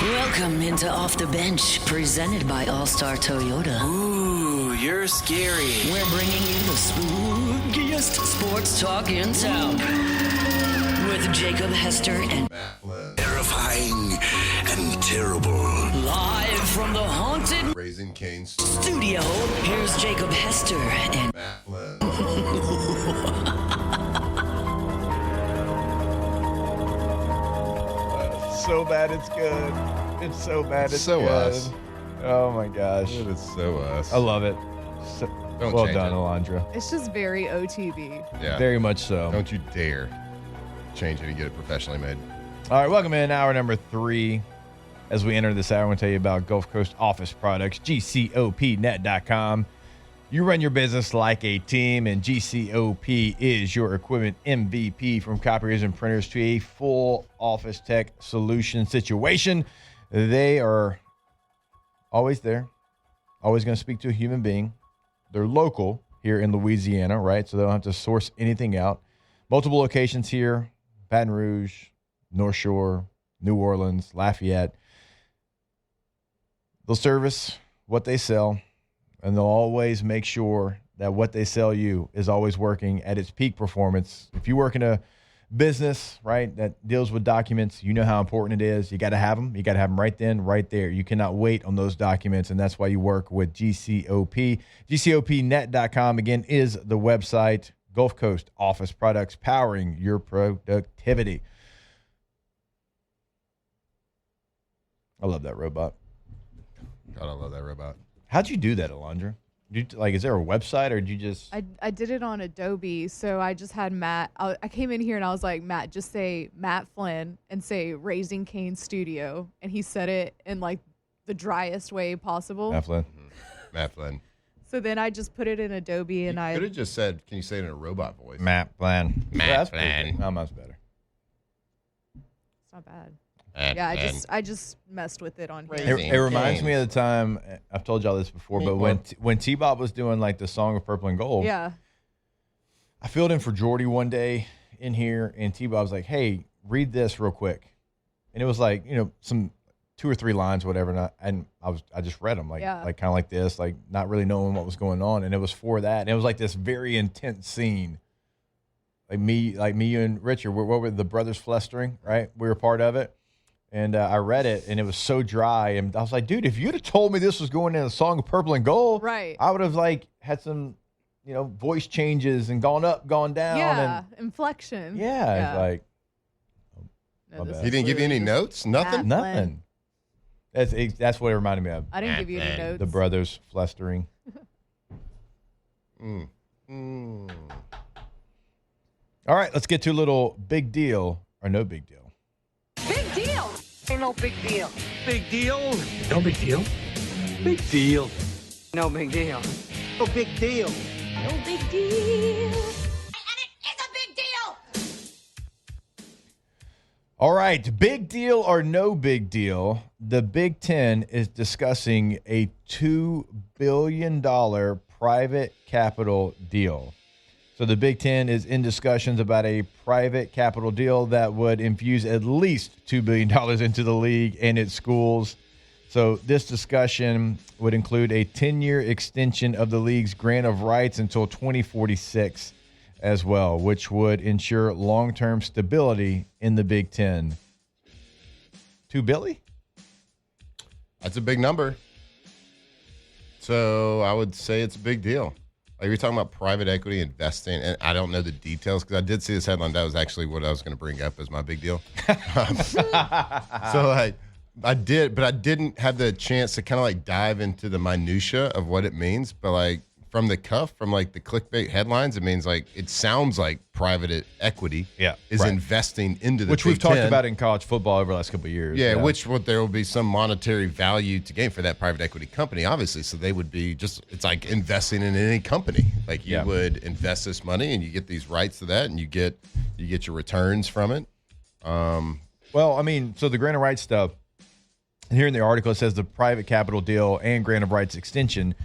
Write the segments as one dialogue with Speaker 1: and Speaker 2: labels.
Speaker 1: Welcome into Off the Bench, presented by All Star Toyota.
Speaker 2: Ooh, you're scary.
Speaker 1: We're bringing you the spookiest sports talk in town. With Jacob Hester and
Speaker 2: Terrifying and terrible.
Speaker 1: live from the haunted
Speaker 3: Raising Cane's
Speaker 1: studio, here's Jacob Hester and
Speaker 4: So bad it's good. It's so bad it's
Speaker 3: So
Speaker 4: good.
Speaker 3: us.
Speaker 4: Oh my gosh.
Speaker 3: It is so us.
Speaker 4: I love it. So,
Speaker 3: Don't
Speaker 4: well
Speaker 3: change
Speaker 4: done,
Speaker 3: it.
Speaker 4: Alondra.
Speaker 5: It's just very OTB.
Speaker 3: Yeah.
Speaker 4: Very much so.
Speaker 3: Don't you dare change it and get it professionally made.
Speaker 4: All right, welcome in hour number 3. As we enter this hour, I want to tell you about Gulf Coast Office Products, GCOPnet.com. You run your business like a team, and GCOP is your equipment MVP. From copiers and printers to a full office tech solution situation. They are always there, always going to speak to a human being. They're local here in Louisiana, right? So they don't have to source anything out. Multiple locations here: Baton Rouge, North Shore, New Orleans, Lafayette. They'll service what they sell, and they'll always make sure that what they sell you is always working at its peak performance. If you work in a business, right, that deals with documents, you know how important it is. You got to have them. You got to have them right then, right there. You cannot wait on those documents, and that's why you work with GCOP. GCOPnet.com, again, is the website. Gulf Coast Office Products, powering your productivity. I love that robot.
Speaker 3: God, I love that robot.
Speaker 4: How'd you do that, Alondra? Is there a website, or did you just...
Speaker 5: I did it on Adobe, so I just had Matt. I came in here and I was like, Matt, just say Matt Flynn and say Raising Cane Studio. And he said it in like the driest way possible.
Speaker 4: Matt Flynn.
Speaker 3: Matt Flynn.
Speaker 5: So then I just put it in Adobe and
Speaker 3: You
Speaker 5: I...
Speaker 3: could have just said, can you say it in a robot voice?
Speaker 4: Matt Flynn.
Speaker 3: Matt
Speaker 4: That's pretty
Speaker 3: Flynn.
Speaker 4: good. How much better?
Speaker 5: It's not bad.
Speaker 3: Matt
Speaker 5: Yeah,
Speaker 3: Flynn.
Speaker 5: I just messed with it on here.
Speaker 3: Raising
Speaker 4: It reminds me
Speaker 3: Cane's.
Speaker 4: of the time, I've told y'all this before, but when T-Bob was doing like the song of Purple and Gold,
Speaker 5: Yeah.
Speaker 4: I filled in for Jordy one day in here, and T-Bob was like, hey, read this real quick. And it was like, some 2 or 3 lines, whatever, and I just read them,
Speaker 5: Yeah.
Speaker 4: like kind of like this, like not really knowing what was going on, and it was for that. And it was like this very intense scene. Like me, you and Richard, what were the brothers flustering, right? We were part of it. And I read it, and it was so dry. And I was like, dude, if you'd have told me this was going in a song of Purple and Gold,
Speaker 5: Right.
Speaker 4: I would have had some, voice changes and gone up, gone down.
Speaker 5: Yeah.
Speaker 4: And
Speaker 5: Inflection.
Speaker 4: yeah, it's like
Speaker 5: No,
Speaker 4: my
Speaker 5: this
Speaker 4: bad.
Speaker 3: He didn't give you any
Speaker 5: literally
Speaker 3: notes? Nothing?
Speaker 5: Matt
Speaker 4: nothing. That's what it reminded me of.
Speaker 5: I didn't give you any notes.
Speaker 4: The brothers flustering.
Speaker 3: Mm.
Speaker 4: All right, let's get to a little big deal or no big deal.
Speaker 6: Big deal. Ain't no big deal.
Speaker 2: Big deal? No big deal. Big deal.
Speaker 6: No big deal.
Speaker 2: No big deal.
Speaker 6: No big deal. And it is a big deal.
Speaker 4: All right, big deal or no big deal, the Big Ten is discussing a $2 billion private capital deal. So the Big Ten is in discussions about a private capital deal that would infuse at least $2 billion into the league and its schools. So this discussion would include a 10-year extension of the league's grant of rights until 2046 as well, which would ensure long-term stability in the Big Ten. $2 billion?
Speaker 3: That's a big number. So I would say it's a big deal. Like, you're talking about private equity investing, and I don't know the details because I did see this headline. That was actually what I was going to bring up as my big deal. So I did, but I didn't have the chance to kind of dive into the minutia of what it means. But from the cuff, from the clickbait headlines, it means it sounds like private equity is
Speaker 4: right.
Speaker 3: investing into the
Speaker 4: Which
Speaker 3: Big
Speaker 4: we've talked
Speaker 3: Ten.
Speaker 4: about in college football over the last couple of years.
Speaker 3: Yeah, there will be some monetary value to gain for that private equity company, obviously. So they would be it's like investing in any company. You would invest this money and you get these rights to that, and you get your returns from it.
Speaker 4: Well, I mean, so the grant of rights stuff, here in the article, it says the private capital deal and grant of rights extension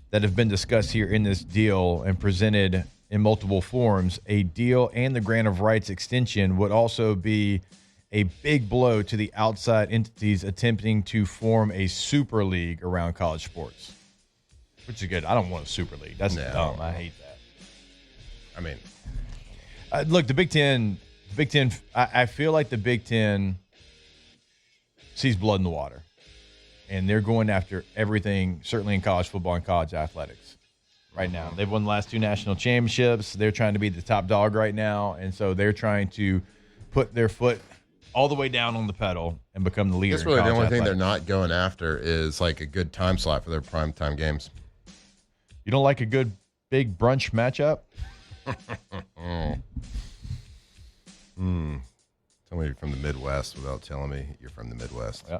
Speaker 4: that have been discussed here in this deal and presented in multiple forms. A deal and the grant of rights extension would also be a big blow to the outside entities attempting to form a super league around college sports, which is good. I don't want a super league. That's dumb. I hate that.
Speaker 3: I mean,
Speaker 4: look, the Big Ten. I feel like the Big Ten sees blood in the water, and they're going after everything. Certainly in college football and college athletics right now. They've won the last 2 national championships. They're trying to be the top dog right now, and so they're trying to put their foot all the way down on the pedal and become the leader.
Speaker 3: I guess really the only thing
Speaker 4: athletics.
Speaker 3: they're not going after is like a good time slot for their primetime games.
Speaker 4: You don't like a good big brunch matchup?
Speaker 3: Tell me you're from the Midwest without telling me you're from the Midwest.
Speaker 4: Yeah.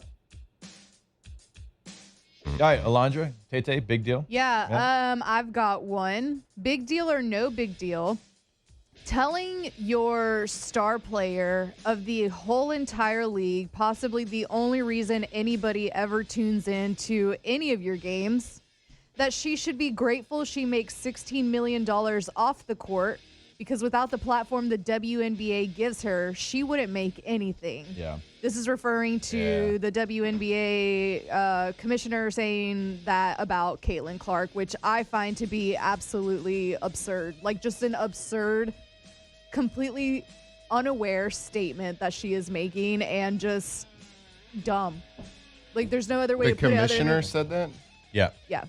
Speaker 4: All right, Alondra, Tete, big deal.
Speaker 5: Yeah, I've got one. Big deal or no big deal? Telling your star player of the whole entire league, possibly the only reason anybody ever tunes in to any of your games, that she should be grateful she makes $16 million off the court, because without the platform the WNBA gives her, she wouldn't make anything.
Speaker 4: Yeah.
Speaker 5: This is referring to the WNBA commissioner saying that about Caitlin Clark, which I find to be absolutely absurd. Like, just an absurd, completely unaware statement that she is making, and just dumb. Like, there's no other way
Speaker 3: The
Speaker 5: to put it.
Speaker 3: commissioner said that?
Speaker 4: Yeah.
Speaker 5: Yeah.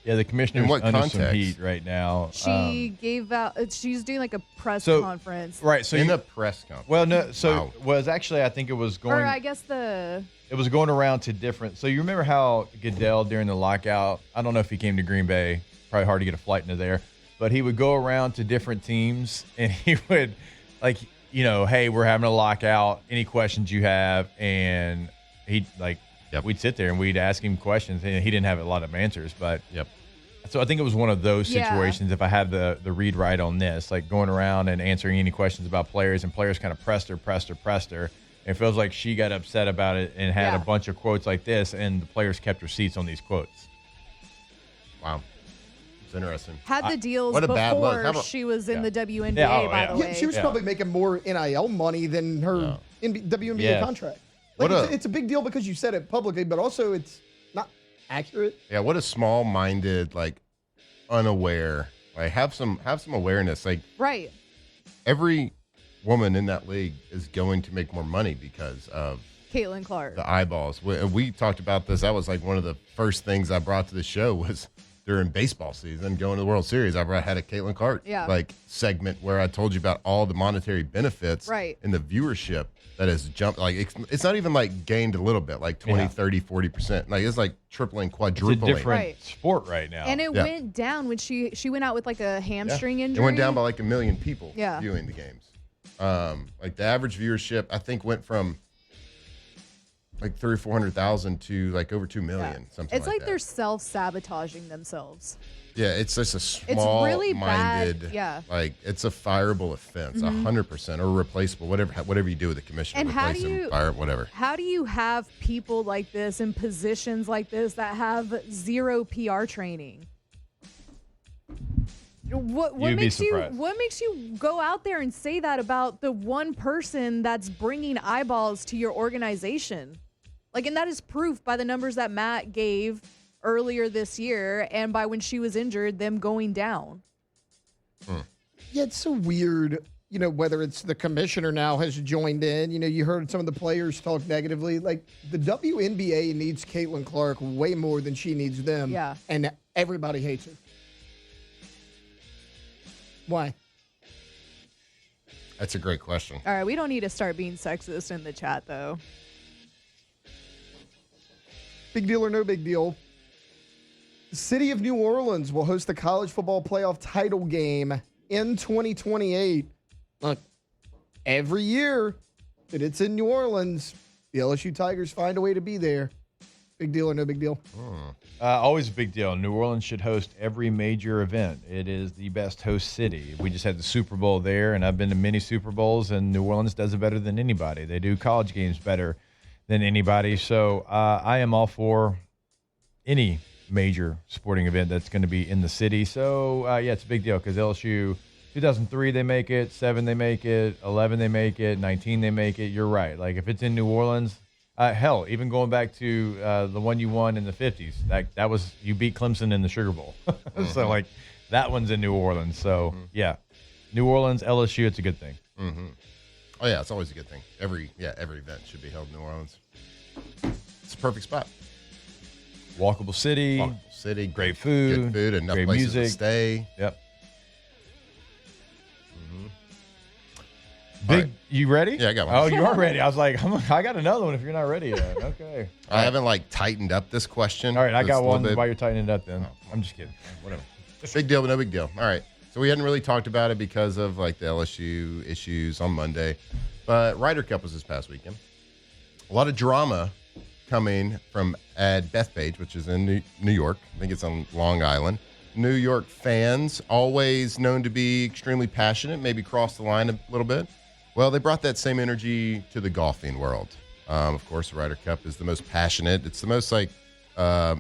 Speaker 4: Yeah, the commissioner's
Speaker 3: In what
Speaker 4: under some
Speaker 3: context?
Speaker 4: heat right now.
Speaker 5: She gave out, she's doing like a press
Speaker 4: So-
Speaker 5: conference.
Speaker 4: Right, so
Speaker 3: In
Speaker 4: you,
Speaker 3: a press conference.
Speaker 4: well, no, so
Speaker 3: Wow.
Speaker 4: was actually, I think it was going.
Speaker 5: Or I guess
Speaker 4: It was going around to different. So you remember how Goodell during the lockout? I don't know if he came to Green Bay. Probably hard to get a flight into there, but he would go around to different teams and he would, like, hey, we're having a lockout. Any questions you have? And he'd we'd sit there and we'd ask him questions, and he didn't have a lot of answers, but
Speaker 3: Yep.
Speaker 4: So I think it was one of those
Speaker 5: Yeah.
Speaker 4: situations. If I had the read right on this, like going around and answering any questions about players, and players kind of pressed her. It feels like she got upset about it and had
Speaker 5: Yeah.
Speaker 4: a bunch of quotes like this, and the players kept receipts on these quotes.
Speaker 3: Wow. It's interesting.
Speaker 5: had the deals
Speaker 3: what a bad look. How
Speaker 5: before
Speaker 3: about-
Speaker 5: she was in the WNBA,
Speaker 4: Yeah, oh,
Speaker 5: by
Speaker 4: yeah.
Speaker 5: the
Speaker 7: Yeah,
Speaker 5: way.
Speaker 7: she was probably making more NIL money than her WNBA
Speaker 4: Yes.
Speaker 7: contract. Like, it's a big deal because you said it publicly, but also it's not accurate.
Speaker 3: Yeah, what a small-minded, unaware. Have some awareness.
Speaker 5: Right.
Speaker 3: Every woman in that league is going to make more money because of
Speaker 5: Caitlin Clark.
Speaker 3: the eyeballs. We talked about this. That was one of the first things I brought to the show was during baseball season, going to the World Series. I had a Caitlin Clark segment where I told you about all the monetary benefits and the viewership that has jumped. It's not even gained a little bit, 20, 30, 40%. It's tripling, quadrupling.
Speaker 4: It's a different
Speaker 5: Right.
Speaker 4: sport right now.
Speaker 5: And it went down when she went out with a hamstring
Speaker 3: It
Speaker 5: injury.
Speaker 3: went down by 1 million people
Speaker 5: Yeah.
Speaker 3: viewing the games. The average viewership, I think, went from 300,000 or 400,000 to over 2 million. Something
Speaker 5: It's
Speaker 3: like
Speaker 5: like
Speaker 3: that.
Speaker 5: they're self-sabotaging themselves.
Speaker 3: Yeah, it's just a
Speaker 5: It's really
Speaker 3: small-minded.
Speaker 5: bad, yeah.
Speaker 3: It's a fireable offense, 100%, or replaceable. Whatever you do with the commissioner,
Speaker 5: And how
Speaker 3: replace
Speaker 5: do
Speaker 3: him,
Speaker 5: you-
Speaker 3: fire, whatever.
Speaker 5: How do you have people like this in positions like this that have zero PR training? What
Speaker 4: You'd be
Speaker 5: makes you
Speaker 4: surprised.
Speaker 5: what makes you go out there and say that about the one person that's bringing eyeballs to your organization? And that is proof by the numbers that Matt gave earlier this year, and by when she was injured, them going down.
Speaker 7: Yeah, it's so weird, whether it's the commissioner now has joined in. You heard some of the players talk negatively. The WNBA needs Caitlin Clark way more than she needs them.
Speaker 5: Yeah.
Speaker 7: And everybody hates her. Why?
Speaker 3: That's a great question.
Speaker 5: All right, we don't need to start being sexist in the chat, though.
Speaker 7: Big deal or no big deal? The city of New Orleans will host the college football playoff title game in 2028. Look, every year that it's in New Orleans, the LSU Tigers find a way to be there. Big deal or no big deal?
Speaker 4: Always a big deal. New Orleans should host every major event. It is the best host city. We just had the Super Bowl there, and I've been to many Super Bowls, and New Orleans does it better than anybody. They do college games better than anybody. So I am all for any major sporting event that's going to be in the city. So, it's a big deal because LSU 2003 they make it, 7 they make it, 11 they make it, 19 they make it. You're right. Like if it's in New Orleans, hell, even going back to the one you won in the 50s, that was you beat Clemson in the Sugar Bowl. So like that one's in New Orleans. So yeah, New Orleans, LSU, it's a good thing.
Speaker 3: Oh yeah, it's always a good thing. Every event should be held in New Orleans. It's a perfect spot.
Speaker 4: Walkable city, great food,
Speaker 3: good food, enough
Speaker 4: great
Speaker 3: places
Speaker 4: music.
Speaker 3: to stay.
Speaker 4: Yep. Big,
Speaker 3: right.
Speaker 4: you ready?
Speaker 3: Yeah, I got one.
Speaker 4: Oh, you are ready. I was like, I got another one if you're not ready yet. Okay.
Speaker 3: I haven't tightened up this question.
Speaker 4: All right, I
Speaker 3: It's
Speaker 4: got
Speaker 3: a
Speaker 4: one
Speaker 3: little bit-
Speaker 4: while you're tightening it up then. I'm just kidding. Whatever.
Speaker 3: Big deal, but no big deal. All right. So we hadn't really talked about it because of the LSU issues on Monday. But Ryder Cup was this past weekend. A lot of drama coming from at Bethpage, which is in New York. I think it's on Long Island. New York fans, always known to be extremely passionate, maybe cross the line a little bit. Well, they brought that same energy to the golfing world. Of course, the Ryder Cup is the most passionate. It's the most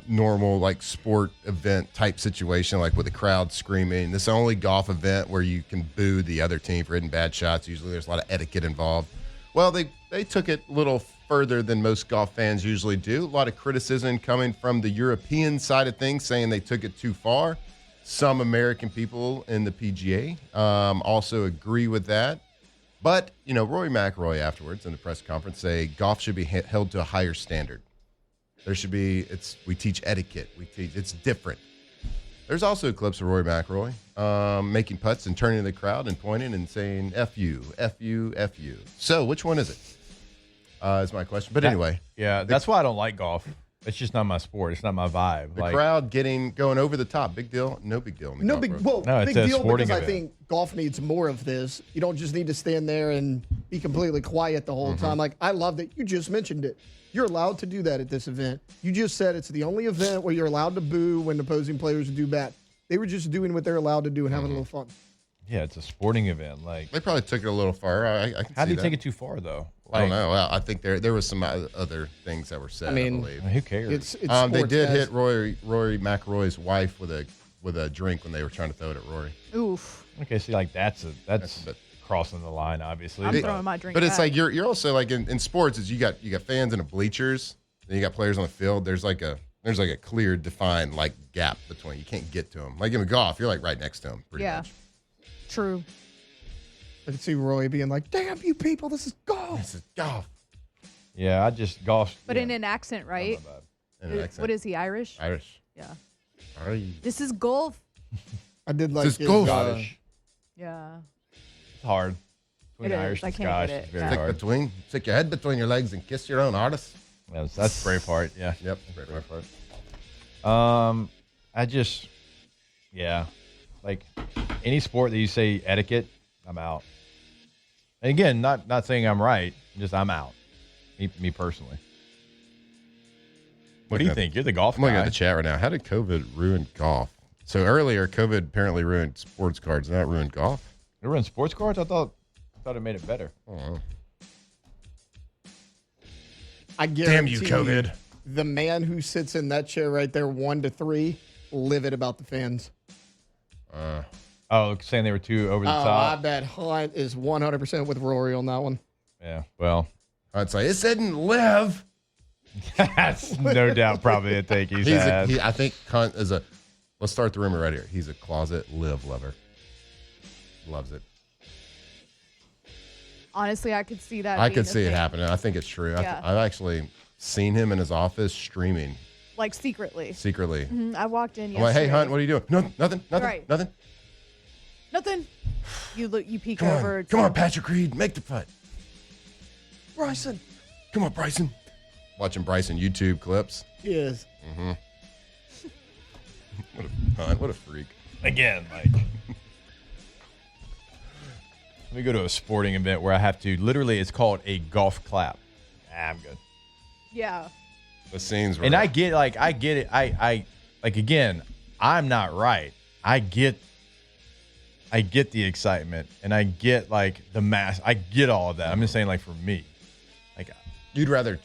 Speaker 3: normal sport event type situation, with the crowd screaming. This is the only golf event where you can boo the other team for hitting bad shots. Usually there's a lot of etiquette involved. Well, they took it a little further than most golf fans usually do. A lot of criticism coming from the European side of things, saying they took it too far. Some American people in the PGA also agree with that. But, Rory McIlroy afterwards in the press conference say golf should be held to a higher standard. There should be, we teach etiquette. It's different. There's also clips of Rory McIlroy making putts and turning to the crowd and pointing and saying, F you, F you, F you. So which one is it? Is my question. But anyway.
Speaker 4: Yeah, that's why I don't like golf. It's just not my sport. It's not my vibe.
Speaker 3: The crowd going over the top. Big deal? No big deal.
Speaker 7: No big, well,
Speaker 4: No, it's
Speaker 7: big
Speaker 4: a
Speaker 7: deal
Speaker 4: sporting
Speaker 7: because I
Speaker 4: event.
Speaker 7: think golf needs more of this. You don't just need to stand there and be completely quiet the whole time. I love that you just mentioned it. You're allowed to do that at this event. You just said it's the only event where you're allowed to boo when opposing players do bad. They were just doing what they're allowed to do and having a little fun.
Speaker 4: Yeah, it's a sporting event.
Speaker 3: They probably took it a little far. I can
Speaker 4: How
Speaker 3: see
Speaker 4: do you
Speaker 3: that.
Speaker 4: take it too far, though?
Speaker 3: I don't know. Well, I think there was some other things that were said. I believe.
Speaker 4: Who cares?
Speaker 7: It's
Speaker 3: They
Speaker 7: sports,
Speaker 3: did
Speaker 7: guys.
Speaker 3: hit Rory McIlroy's wife with a drink when they were trying to throw it at Rory.
Speaker 5: Oof.
Speaker 4: Okay, see, that's
Speaker 3: That's a bit-
Speaker 4: crossing the line, obviously.
Speaker 5: I'm
Speaker 4: but-
Speaker 5: throwing my drink
Speaker 3: But it's
Speaker 5: back.
Speaker 3: you're also in sports is you got fans in the bleachers, then you got players on the field. There's a clear defined gap between. You can't get to them. Like in golf, you're right next to them. Pretty
Speaker 5: Yeah.
Speaker 3: much.
Speaker 5: True.
Speaker 7: I could see Roy being like, damn you people, this is golf.
Speaker 3: This is golf.
Speaker 4: Yeah, I just golf.
Speaker 5: But
Speaker 4: yeah,
Speaker 5: in an accent, right?
Speaker 4: not bad.
Speaker 3: And an accent.
Speaker 5: What is he, Irish?
Speaker 3: Irish?
Speaker 5: Yeah.
Speaker 3: Aye.
Speaker 5: This is golf.
Speaker 7: I did like
Speaker 3: This is
Speaker 7: his,
Speaker 3: golf.
Speaker 4: Scottish.
Speaker 5: Yeah.
Speaker 4: It's hard. Between
Speaker 5: It is.
Speaker 4: Irish
Speaker 5: I
Speaker 4: and
Speaker 5: can't
Speaker 4: Scottish,
Speaker 5: get it.
Speaker 4: it's very
Speaker 5: Yeah.
Speaker 4: hard.
Speaker 3: Stick your head between your legs and kiss your own artist.
Speaker 4: Yeah, that's Braveheart. Yeah.
Speaker 3: Yep.
Speaker 4: I just, yeah, any sport that you say etiquette, I'm out. And again, not saying I'm right, just I'm out. Me personally. What do you think? You're the golf
Speaker 3: I'm looking
Speaker 4: guy.
Speaker 3: at the chat right now. How did COVID ruin golf? So earlier, COVID apparently ruined sports cards. Now it ruined golf.
Speaker 4: You run sports cards? I thought it made it better.
Speaker 3: Oh.
Speaker 7: I guarantee
Speaker 3: Damn you, COVID.
Speaker 7: The man who sits in that chair right there, 1 to 3, livid about the fans.
Speaker 4: Oh, saying they were too over the
Speaker 7: I
Speaker 4: top.
Speaker 7: bet Hunt is 100% with Rory on that one.
Speaker 4: Yeah, well,
Speaker 3: I'd say it didn't live.
Speaker 4: that's no doubt probably a take he's had.
Speaker 3: I think Hunt is a. Let's start the rumor right here. He's a closet live lover. Loves it.
Speaker 5: Honestly, I could see that.
Speaker 3: I
Speaker 5: being
Speaker 3: could
Speaker 5: a
Speaker 3: see it
Speaker 5: thing.
Speaker 3: happening. I think it's true.
Speaker 5: Yeah.
Speaker 3: I've actually seen him in his office streaming
Speaker 5: Like secretly.
Speaker 3: secretly.
Speaker 5: I walked in
Speaker 3: I'm
Speaker 5: yesterday.
Speaker 3: like, hey, Hunt, what are you doing? No, nothing,
Speaker 5: Right.
Speaker 3: nothing.
Speaker 5: Nothing. You peek
Speaker 3: Come
Speaker 5: over.
Speaker 3: on,
Speaker 5: it's
Speaker 3: come on,
Speaker 5: like-
Speaker 3: Patrick Reed, make the putt. Bryson, come on, Bryson. Watching Bryson YouTube clips.
Speaker 7: He is.
Speaker 3: What a freak.
Speaker 4: Again, let me go to a sporting event where I have to literally. It's called a golf clap. I'm good.
Speaker 5: Yeah.
Speaker 3: The scenes were.
Speaker 4: And I get it. I again, I'm not right. I get the excitement and I get the mass. I get all of that. I'm just saying for me,
Speaker 3: You'd rather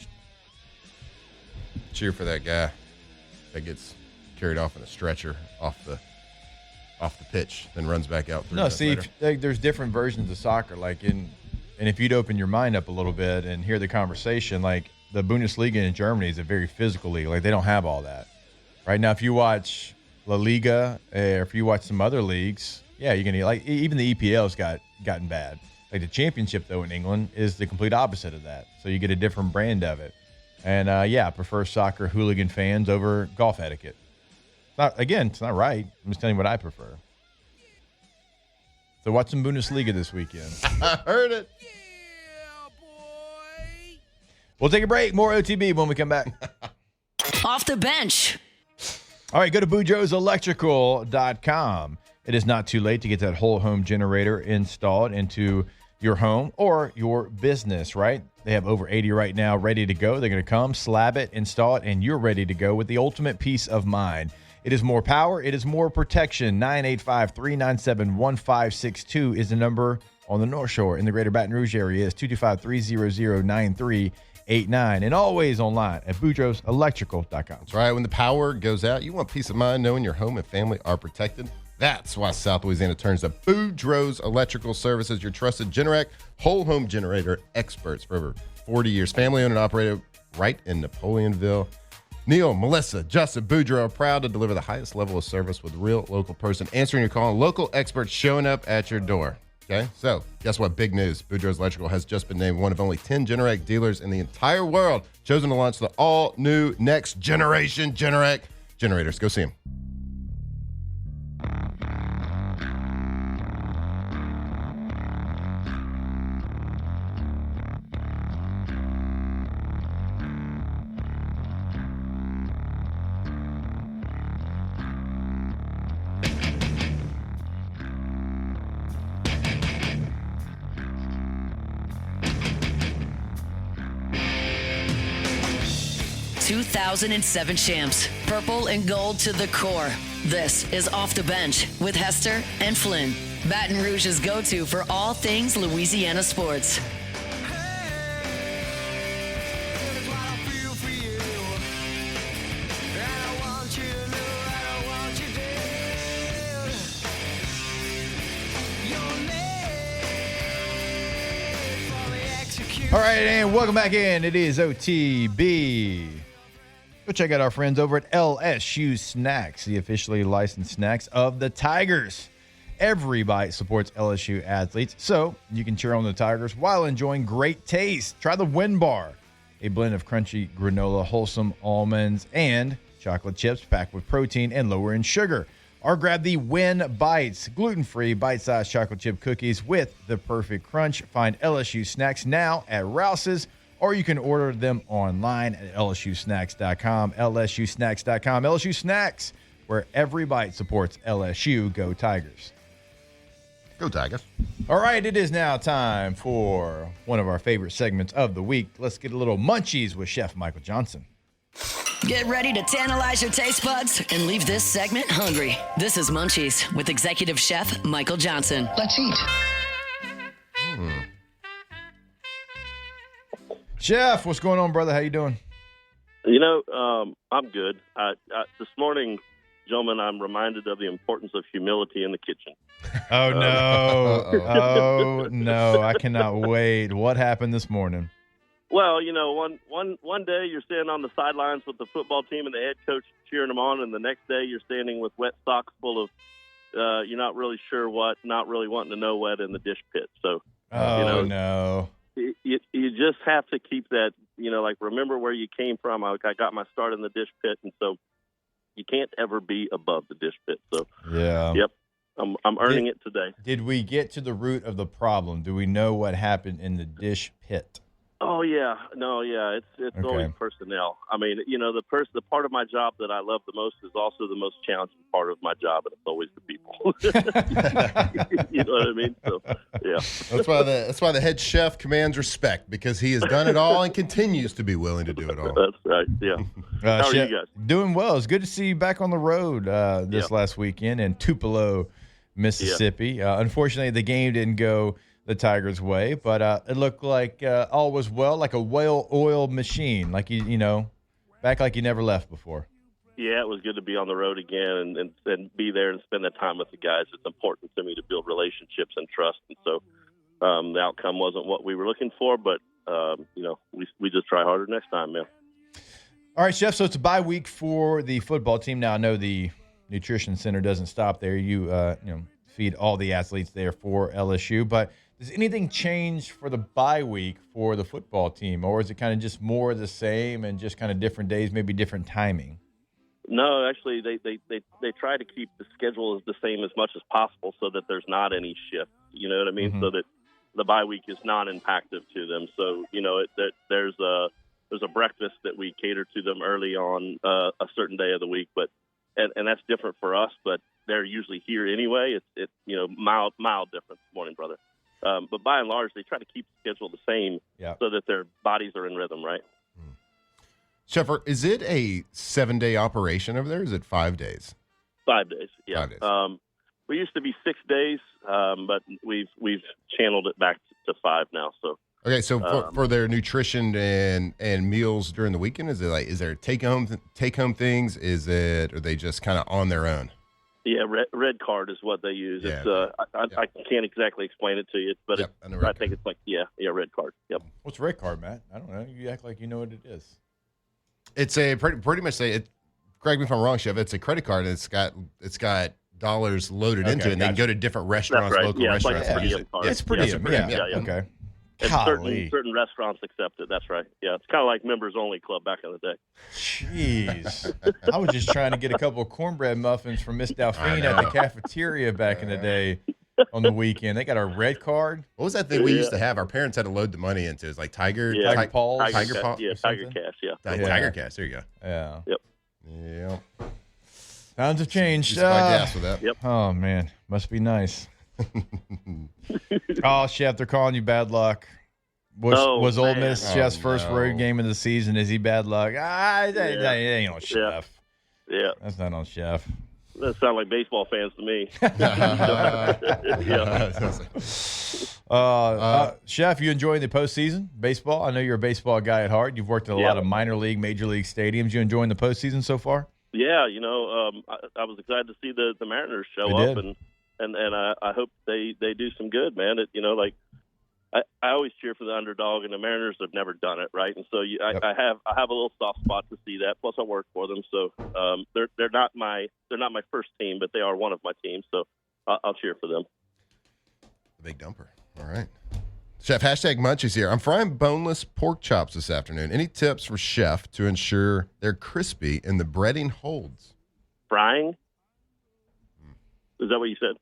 Speaker 3: cheer for that guy that gets carried off in a stretcher off the off the pitch, then runs back out.
Speaker 4: No, see, there's different versions of soccer. And if you'd open your mind up a little bit and hear the conversation, like the Bundesliga in Germany is a very physical league. Like they don't have all that. Right now, if you watch La Liga or if you watch some other leagues, yeah, you're gonna like even the EPL's gotten bad. Like the championship though in England is the complete opposite of that. So you get a different brand of it. And I prefer soccer hooligan fans over golf etiquette. It's not right. I'm just telling you what I prefer. So watch some Bundesliga this weekend.
Speaker 3: I heard it.
Speaker 4: We'll take a break. More OTB when we come back.
Speaker 1: Off the bench.
Speaker 4: All right, go to boudreauxelectrical.com. It is not too late to get that whole home generator installed into your home or your business, right? They have over 80 right now ready to go. They're going to come, slab it, install it, and you're ready to go with the ultimate peace of mind. It is more power. It is more protection. 985-397-1562 is the number on the North Shore. In the greater Baton Rouge area is 225-300-9389. And always online at boudreauxelectrical.com.
Speaker 3: That's right. When the power goes out, you want peace of mind knowing your home and family are protected. That's why South Louisiana turns to Boudreaux's Electrical Services, your trusted Generac whole home generator experts for over 40 years. Family owned and operated right in Napoleonville. Neil, Melissa, Justin, Boudreaux are proud to deliver the highest level of service with a real local person answering your call and local experts showing up at your door. Okay, so guess what? Big news. Boudreaux's Electrical has just been named one of only 10 Generac dealers in the entire world chosen to launch the all-new next generation Generac generators. Go see them.
Speaker 1: ...2007 champs, purple and gold to the core. This is Off the Bench with Hester and Flynn. Baton Rouge's go-to for all things Louisiana sports.
Speaker 4: All right, and welcome back in. It is OTB. Go check out our friends over at LSU Snacks, the officially licensed snacks of the Tigers. Every bite supports LSU athletes, so you can cheer on the Tigers while enjoying great taste. Try the Win Bar, a blend of crunchy granola, wholesome almonds, and chocolate chips packed with protein and lower in sugar. Or grab the Win Bites, gluten-free bite-sized chocolate chip cookies with the perfect crunch. Find LSU Snacks now at Rouse's, or you can order them online at lsusnacks.com, lsusnacks.com. LSU Snacks, where every bite supports LSU. Go Tigers.
Speaker 3: Go Tigers.
Speaker 4: All right, it is now time for one of our favorite segments of the week. Let's get a little Munchies with Chef Michael Johnson.
Speaker 1: Get ready to tantalize your taste buds and leave this segment hungry. This is Munchies with Executive Chef Michael Johnson. Let's eat.
Speaker 4: Chef, what's going on, brother? How you doing?
Speaker 8: You know, I'm good. This morning, gentlemen, I'm reminded of the importance of humility in the kitchen.
Speaker 4: Oh, no. Oh, no. I cannot wait. What happened this morning?
Speaker 8: Well, you know, one day you're standing on the sidelines with the football team and the head coach cheering them on, and the next day you're standing with wet socks full of you're not really sure what, not really wanting to know what in the dish pit. So,
Speaker 4: no.
Speaker 8: You just have to keep that, you know, like remember where you came from. I got my start in the dish pit, and so you can't ever be above the dish pit. So,
Speaker 4: yeah.
Speaker 8: Yep, I'm earning it today.
Speaker 4: Did we get to the root of the problem? Do we know what happened in the dish pit?
Speaker 8: Oh yeah, no, yeah, it's
Speaker 4: Okay.
Speaker 8: always personnel. I mean, you know, the part of my job that I love the most is also the most challenging part of my job, and it's always the people. You know what I mean? So, yeah.
Speaker 3: That's why the head chef commands respect, because he has done it all and continues to be willing to do it all.
Speaker 8: That's right. Yeah. How are
Speaker 4: Chef,
Speaker 8: you guys?
Speaker 4: Doing well. It's good to see you back on the road this last weekend in Tupelo, Mississippi. Unfortunately, the game didn't go the Tigers' way, but it looked like all was well, like a well-oiled machine, like you know, back like you never left before.
Speaker 8: Yeah, it was good to be on the road again and be there and spend that time with the guys. It's important to me to build relationships and trust. And so the outcome wasn't what we were looking for, but, we just try harder next time, man.
Speaker 4: All right, Chef, so it's a bye week for the football team. Now, I know the nutrition center doesn't stop there. You feed all the athletes there for LSU, but does anything change for the bye week for the football team, or is it kind of just more of the same and just kind of different days, maybe different timing?
Speaker 8: No, actually, they try to keep the schedule the same as much as possible so that there's not any shift. You know what I mean?
Speaker 4: Mm-hmm.
Speaker 8: So that the bye week is non-impactive to them. So there's a breakfast that we cater to them early on a certain day of the week, but and that's different for us. But they're usually here anyway. It's mild difference. Morning, brother. But by and large, they try to keep the schedule the same so that their bodies are in rhythm, right?
Speaker 3: Sheffer, is it a 7-day operation over there? Or is it 5 days?
Speaker 8: 5 days, yeah.
Speaker 3: 5 days.
Speaker 8: We used to be 6 days, but we've channeled it back to 5 now. So
Speaker 3: okay, so for their nutrition and meals during the weekend, is there take home things? Are they just kind of on their own?
Speaker 8: Yeah, red card is what they use.
Speaker 3: Yeah,
Speaker 8: It's I can't exactly explain it to you, but I think it's like red card. Yep.
Speaker 4: What's red card, Matt? I don't know. You act like you know what it is.
Speaker 3: It's a pretty much correct me if I'm wrong, Chef. It's a credit card, and it's got dollars loaded into it, and they can go to different restaurants,
Speaker 8: right.
Speaker 3: local
Speaker 8: It's
Speaker 3: restaurants.
Speaker 8: like
Speaker 3: and use it.
Speaker 4: It's pretty.
Speaker 3: Yeah.
Speaker 4: Okay.
Speaker 8: And
Speaker 4: Golly.
Speaker 8: certain restaurants accept it. That's right. Yeah, it's kind of like members only club back in the day.
Speaker 4: Jeez. I was just trying to get a couple of cornbread muffins from Miss Delphine at the cafeteria back in the day on the weekend. They got our red card.
Speaker 3: What was that thing we used to have? Our parents had to load the money into. It's like Tiger
Speaker 4: Paws.
Speaker 3: Tiger Paws.
Speaker 8: Yeah, Tiger Cash. Yeah.
Speaker 3: Tiger Cash. There you go.
Speaker 4: Yeah.
Speaker 8: Yep.
Speaker 3: Yep.
Speaker 4: Times have changed.
Speaker 3: Just buy gas with that.
Speaker 8: Yep.
Speaker 4: Oh, man. Must be nice. Oh, Chef, they're calling you bad luck. Was Ole Miss Chef's first road game of the season? Is he bad luck? That ain't on Chef.
Speaker 8: Yeah.
Speaker 4: That's not on Chef.
Speaker 8: That sounds like baseball fans to me.
Speaker 4: Chef, you enjoying the postseason baseball? I know you're a baseball guy at heart. You've worked at a lot of minor league, major league stadiums. You enjoying the postseason so far?
Speaker 8: Yeah, I was excited to see the Mariners show up, and I hope they do some good, man. I always cheer for the underdog, and the Mariners have never done it, right? And so I have a little soft spot to see that. Plus, I work for them, so they're not my first team, but they are one of my teams. So I'll cheer for them.
Speaker 3: Big dumper. All right, Chef. #Munchies here. I'm frying boneless pork chops this afternoon. Any tips for Chef to ensure they're crispy and the breading holds?
Speaker 8: Frying? Is that what you said?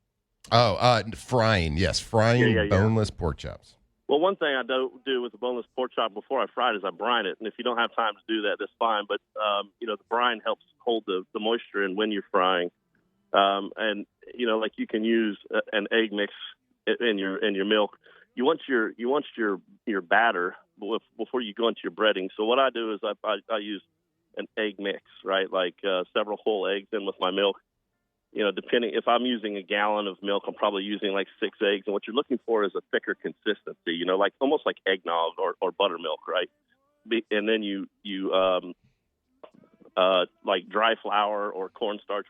Speaker 3: Oh, frying. Yes, frying boneless pork chops.
Speaker 8: Well, one thing I do with the boneless pork chop before I fry it is I brine it. And if you don't have time to do that, that's fine. But, the brine helps hold the moisture in when you're frying. And, you can use an egg mix in your milk. You want your batter before you go into your breading. So what I do is I use an egg mix, right? Like several whole eggs in with my milk. Depending if I'm using a gallon of milk, I'm probably using like 6 eggs. And what you're looking for is a thicker consistency, like almost like eggnog or buttermilk, right? And then you like dry flour or cornstarch,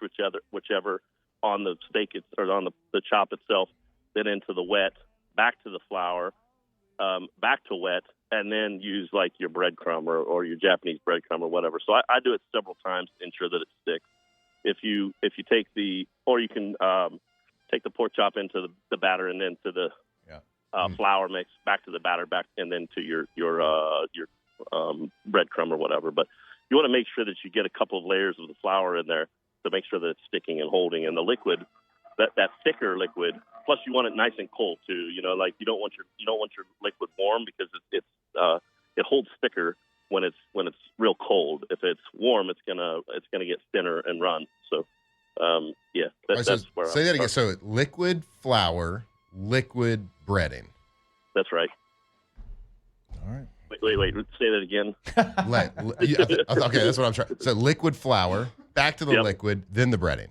Speaker 8: whichever on the steak or on the chop itself, then into the wet, back to the flour, back to wet, and then use like your breadcrumb or your Japanese breadcrumb or whatever. So I do it several times to ensure that it sticks. If you take you can take the pork chop into the batter and then to the flour mix, back to the batter, back and then to your breadcrumb or whatever. But you want to make sure that you get a couple of layers of the flour in there to make sure that it's sticking and holding. And the liquid, that thicker liquid, plus you want it nice and cold too. You don't want your liquid warm because it holds thicker when it's real cold. If it's warm, it's gonna get thinner and run. So, that's where.
Speaker 3: Say that again. So liquid flour, liquid breading.
Speaker 8: That's right.
Speaker 4: All right.
Speaker 8: Wait. Say that again.
Speaker 3: Okay, that's what I'm trying. So liquid flour, back to the liquid, then the breading.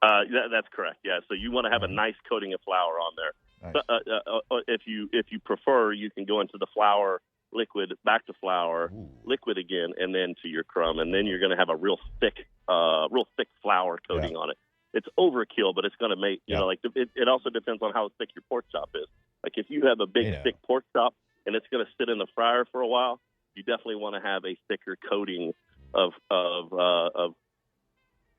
Speaker 8: That's correct. Yeah. So you want to have a nice coating of flour on there.
Speaker 4: Nice.
Speaker 8: If you prefer, you can go into the flour liquid, back to flour, liquid again, and then to your crumb, and then you're going to have a real thick flour coating on it. It's overkill, but it's going to make it also depends on how thick your pork chop is. Like if you have a big thick pork chop and it's going to sit in the fryer for a while, you definitely want to have a thicker coating of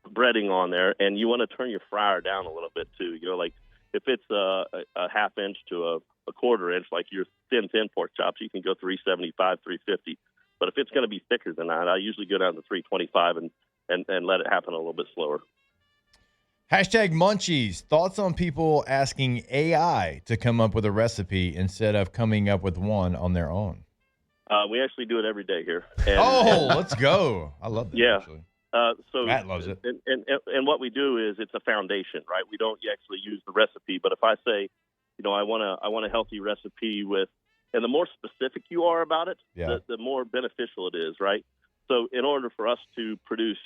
Speaker 8: breading on there, and you want to turn your fryer down a little bit too. Like if it's a half inch to a quarter inch, like your thin pork chops, you can go 375, 350. But if it's going to be thicker than that, I usually go down to 325 and let it happen a little bit slower.
Speaker 4: Hashtag Munchies. Thoughts on people asking AI to come up with a recipe instead of coming up with one on their own?
Speaker 8: We actually do it every day here. And,
Speaker 4: let's go. I love that.
Speaker 8: Yeah.
Speaker 4: Actually.
Speaker 8: So
Speaker 4: Matt loves it.
Speaker 8: And what we do is it's a foundation, right? We don't actually use the recipe, but if I say, I want a healthy recipe with, and the more specific you are about it, the more beneficial it is, right? So in order for us to produce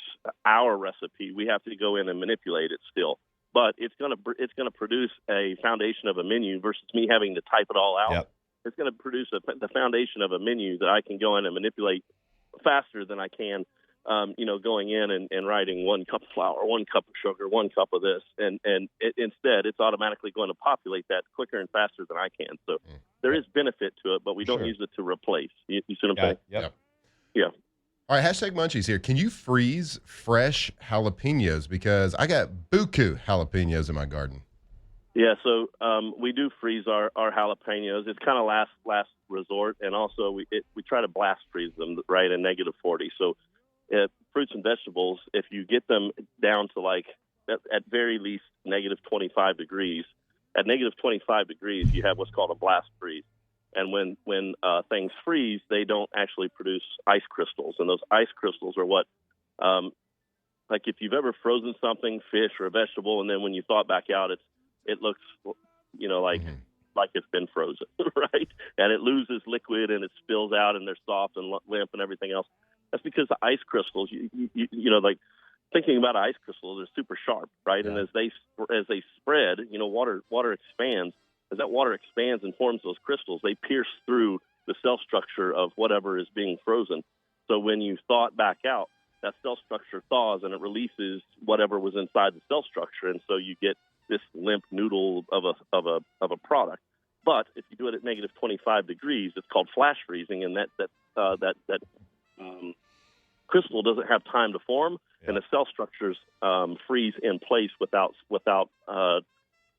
Speaker 8: our recipe, we have to go in and manipulate it still. But it's going to produce a foundation of a menu versus me having to type it all out.
Speaker 4: Yep.
Speaker 8: It's going to produce the foundation of a menu that I can go in and manipulate faster than I can, going in and writing 1 cup of flour, 1 cup of sugar, 1 cup of this. Instead, it's automatically going to populate that quicker and faster than I can. So there is benefit to it, but we don't use it to replace. You see what I'm saying?
Speaker 4: Yep.
Speaker 8: Yeah.
Speaker 3: All right, hashtag Munchies here. Can you freeze fresh jalapenos? Because I got buku jalapenos in my garden.
Speaker 8: Yeah, so we do freeze our jalapenos. It's kind of last resort, and also we try to blast freeze them right at -40. So fruits and vegetables, if you get them down to like at very least -25 degrees, at -25 degrees you have what's called a blast freeze. And when things freeze, they don't actually produce ice crystals, and those ice crystals are what, like if you've ever frozen something, fish or a vegetable, and then when you thaw it back out, it looks, like it's been frozen, right? And it loses liquid and it spills out, and they're soft and limp and everything else. That's because the ice crystals, like thinking about ice crystals, they're super sharp, right? Yeah. And as they spread, water expands. As that water expands and forms those crystals, they pierce through the cell structure of whatever is being frozen. So when you thaw it back out, that cell structure thaws and it releases whatever was inside the cell structure, and so you get this limp noodle of a product. But if you do it at -25 degrees, it's called flash freezing, and that crystal doesn't have time to form, and the cell structures freeze in place without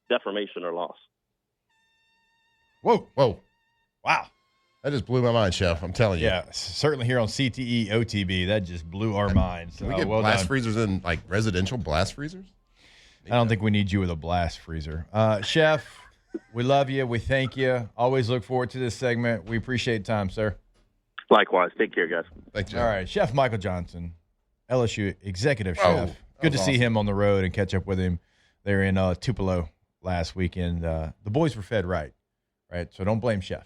Speaker 8: deformation or loss.
Speaker 3: Whoa. Wow. That just blew my mind, Chef. I'm telling you.
Speaker 4: Yeah, certainly here on CTE OTB, that just blew our minds.
Speaker 3: Can we get blast freezers in, like, residential blast freezers?
Speaker 4: I don't think we need you with a blast freezer. Chef, we love you. We thank you. Always look forward to this segment. We appreciate time, sir.
Speaker 8: Likewise. Take care, guys.
Speaker 3: Thanks, Chef.
Speaker 4: All right. Chef Michael Johnson, LSU executive chef. Good to see him on the road and catch up with him there in Tupelo last weekend. The boys were fed right? So don't blame Chef.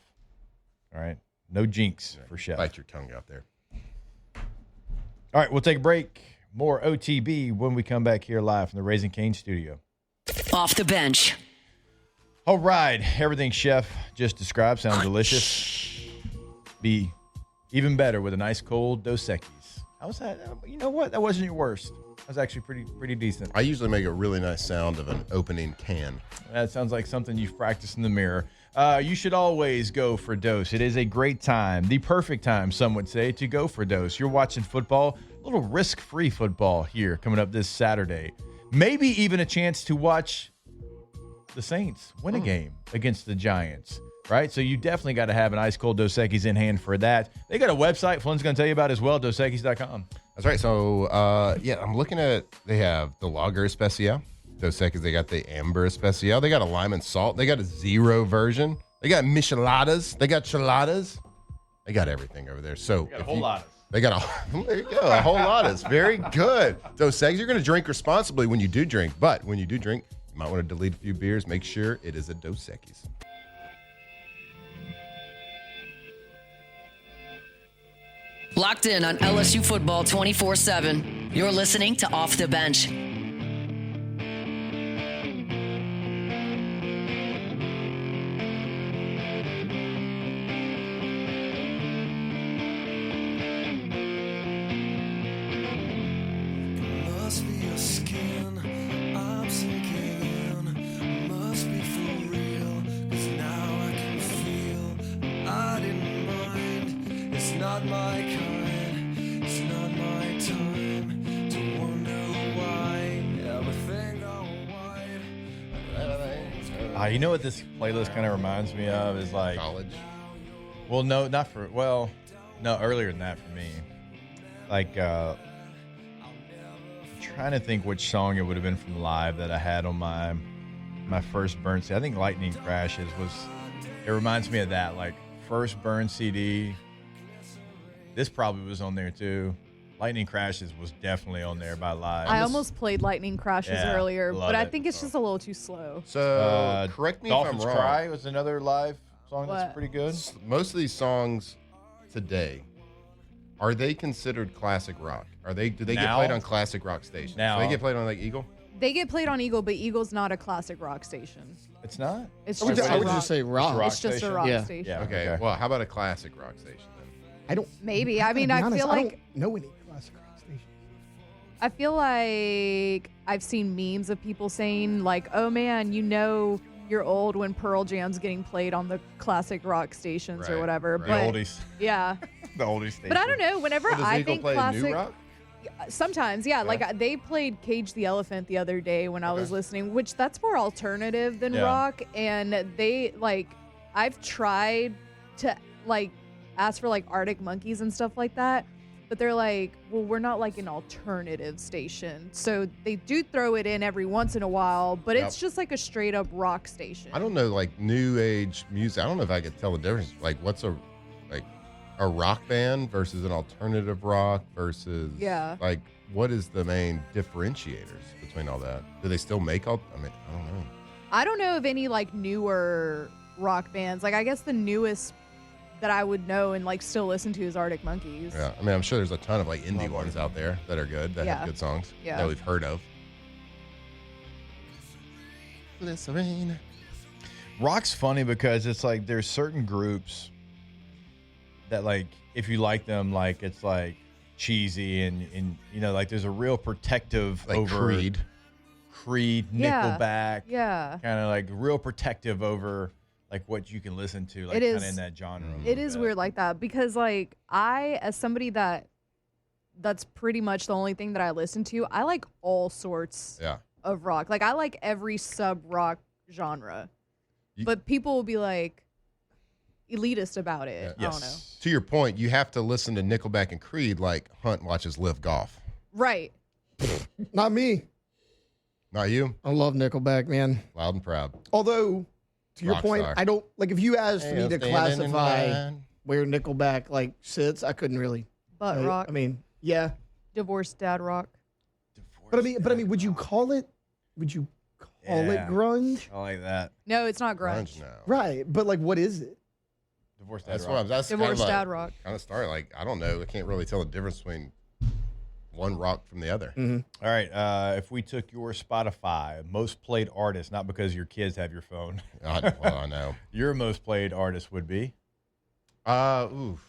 Speaker 4: All right? No jinx for Chef.
Speaker 3: Bite your tongue out there.
Speaker 4: All right, we'll take a break. More OTB when we come back here live from the Raising Cane studio.
Speaker 1: Off the bench.
Speaker 4: All right. Everything Chef just described sounds delicious. Be even better with a nice cold Dos Equis. How's that? You know what? That wasn't your worst. That was actually pretty decent.
Speaker 3: I usually make a really nice sound of an opening can. That
Speaker 4: sounds like something you've practiced in the mirror. You should always go for Dos. It is a great time, the perfect time, some would say, to go for Dos. You're watching football, a little risk-free football here coming up this Saturday. Maybe even a chance to watch the Saints win a game against the Giants, right? So you definitely got to have an ice-cold Dos Equis in hand for that. They got a website Flynn's going to tell you about as well, dosequis.com.
Speaker 3: That's right. So, I'm looking at, they have the Lager Especial. Dos Equis, they got the Amber Especial. They got a lime and salt. They got a zero version. They got micheladas. They got chiladas. They got everything over there. So
Speaker 4: they got a whole lot.
Speaker 3: There you go, a whole lot. It's very good. Dos Equis, you're going to drink responsibly when you do drink. But when you do drink, you might want to delete a few beers. Make sure it is a Dos Equis.
Speaker 1: Locked in on LSU football 24/7. You're listening to Off the Bench.
Speaker 4: You know what this playlist kind of reminds me of is like
Speaker 3: College.
Speaker 4: Well, no, not for no, earlier than that for me. Like I'm trying to think which song it would have been from live that I had on my first burn CD. I think Lightning Crashes was. It reminds me of that, like first burn CD. This probably was on there too. Lightning Crashes was definitely on there by live.
Speaker 5: I almost played Lightning Crashes earlier, but I think it's just a little too slow.
Speaker 3: So correct me
Speaker 4: Dolphins
Speaker 3: if I'm wrong.
Speaker 4: Cry was another live song that's pretty good.
Speaker 3: Most of these songs today, are they considered classic rock? Do they get played on classic rock stations?
Speaker 4: Now.
Speaker 3: So they get played on like Eagle?
Speaker 5: They get played on Eagle, but Eagle's not a classic rock station.
Speaker 4: It's not?
Speaker 5: It's
Speaker 7: I would,
Speaker 5: just
Speaker 7: I
Speaker 5: a
Speaker 7: would
Speaker 5: rock.
Speaker 7: just say rock.
Speaker 5: It's just a rock
Speaker 7: Yeah.
Speaker 5: station.
Speaker 4: Yeah.
Speaker 3: Okay. Well, how about a classic rock station then?
Speaker 7: I don't.
Speaker 5: Maybe. I mean,
Speaker 7: to be
Speaker 5: I
Speaker 7: honest,
Speaker 5: feel
Speaker 7: I
Speaker 5: like
Speaker 7: don't know any classic rock stations.
Speaker 5: I feel like I've seen memes of people saying like, "Oh man, you know you're old when Pearl Jam's getting played on the classic rock stations or
Speaker 3: Right,
Speaker 5: whatever."
Speaker 3: right.
Speaker 5: But
Speaker 4: The oldies.
Speaker 5: yeah,
Speaker 4: The oldies station.
Speaker 5: but I don't know. Whenever
Speaker 3: Well, does
Speaker 5: I
Speaker 3: Eagle
Speaker 5: think
Speaker 3: play
Speaker 5: classic,
Speaker 3: new rock?
Speaker 5: sometimes yeah, like they played Cage the Elephant the other day when I was listening, which that's more alternative than
Speaker 4: Yeah.
Speaker 5: rock, and they like I've tried to like ask for like Arctic Monkeys and stuff like that. But they're like, well, we're not like an alternative station. So they do throw it in every once in a while, but it's just like a straight up rock station.
Speaker 3: I don't know, like new age music. I don't know if I could tell the difference. Like, what's a rock band versus an alternative rock versus like what is the main differentiators between all that? Do they still make all? I mean, I don't know.
Speaker 5: I don't know of any like newer rock bands. Like I guess the newest that I would know and like still listen to is Arctic Monkeys.
Speaker 3: Yeah, I mean, I'm sure there's a ton of like indie ones out there that are good, that have good songs that we've heard of. Glycerine.
Speaker 4: Rock's funny because it's like there's certain groups that like if you like them, like it's like cheesy and you know like there's a real protective
Speaker 3: Like
Speaker 4: over
Speaker 3: Creed,
Speaker 4: Nickelback,
Speaker 5: Yeah.
Speaker 4: kind of like real protective over like what you can listen to, like
Speaker 5: It
Speaker 4: kind
Speaker 5: is-
Speaker 4: of in that genre. a
Speaker 5: It
Speaker 4: little
Speaker 5: is
Speaker 4: bit.
Speaker 5: weird like that because like I, as somebody that's pretty much the only thing that I listen to, I like all sorts
Speaker 3: Yeah.
Speaker 5: of rock. Like I like every sub rock genre.
Speaker 3: You-
Speaker 5: But people will be like elitist about it.
Speaker 3: Yeah.
Speaker 5: I don't know.
Speaker 3: To your point, you have to listen to Nickelback and Creed like Hunt watches Live Golf.
Speaker 5: Right.
Speaker 7: Not me.
Speaker 3: Not you?
Speaker 7: I love Nickelback, man.
Speaker 3: Loud and proud.
Speaker 7: Although, to your point,
Speaker 3: Rockstar.
Speaker 7: I don't like if you asked me to
Speaker 3: Standing in
Speaker 7: classify
Speaker 3: line.
Speaker 7: where Nickelback like sits, I couldn't really.
Speaker 5: Butt rock.
Speaker 7: I mean, yeah,
Speaker 5: Divorced dad rock.
Speaker 7: but I mean, would you call it? Would you call it
Speaker 4: Yeah.
Speaker 7: grunge?
Speaker 4: I like that.
Speaker 5: No, it's not grunge.
Speaker 3: Grunge now.
Speaker 7: Right, but like, what is it?
Speaker 4: Divorced Dad
Speaker 3: That's
Speaker 4: Rock.
Speaker 3: what I'm. That's
Speaker 5: Divorced
Speaker 3: kind of
Speaker 5: dad rock.
Speaker 3: Kind of start like I don't know. I can't really tell the difference between one rock from the other.
Speaker 4: All right. If we took your Spotify most played artist, not because your kids have your phone,
Speaker 3: I know.
Speaker 4: your most played artist would be
Speaker 3: Oof.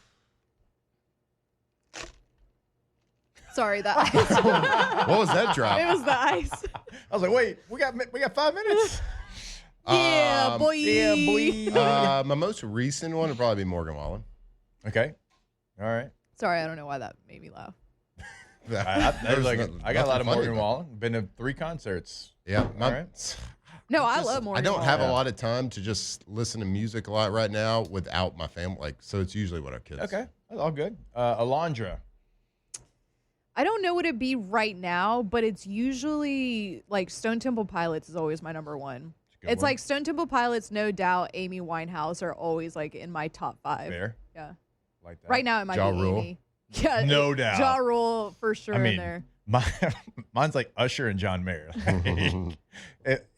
Speaker 5: Sorry, the ice.
Speaker 3: What was that drop?
Speaker 5: It was the ice.
Speaker 4: I was like, wait, we got 5 minutes.
Speaker 5: Yeah, boy.
Speaker 4: Yeah, boy.
Speaker 3: My most recent one would probably be Morgan Wallen.
Speaker 4: Okay. All right.
Speaker 5: Sorry, I don't know why that made me laugh.
Speaker 4: I got a lot of Morgan Wallen. Been to 3 concerts.
Speaker 3: Yeah.
Speaker 4: All right.
Speaker 5: No, I love Morgan
Speaker 3: I don't
Speaker 5: Wallen.
Speaker 3: have a lot of time to just listen to music a lot right now without my family. Like, so it's usually what our kids.
Speaker 4: Okay. That's all good. Alondra.
Speaker 5: I don't know what it'd be right now, but it's usually like Stone Temple Pilots is always my number one.
Speaker 4: good
Speaker 5: It's
Speaker 4: one.
Speaker 5: like Stone Temple Pilots, no doubt. Amy Winehouse are always like in my top 5.
Speaker 4: Fair.
Speaker 5: Yeah.
Speaker 4: Like that.
Speaker 5: Right now it might
Speaker 3: Ja
Speaker 5: be
Speaker 3: Rule.
Speaker 5: Amy. Yeah.
Speaker 4: No doubt.
Speaker 5: Ja Rule for sure
Speaker 4: I mean,
Speaker 5: in there.
Speaker 4: Mine's like Usher and John Mayer.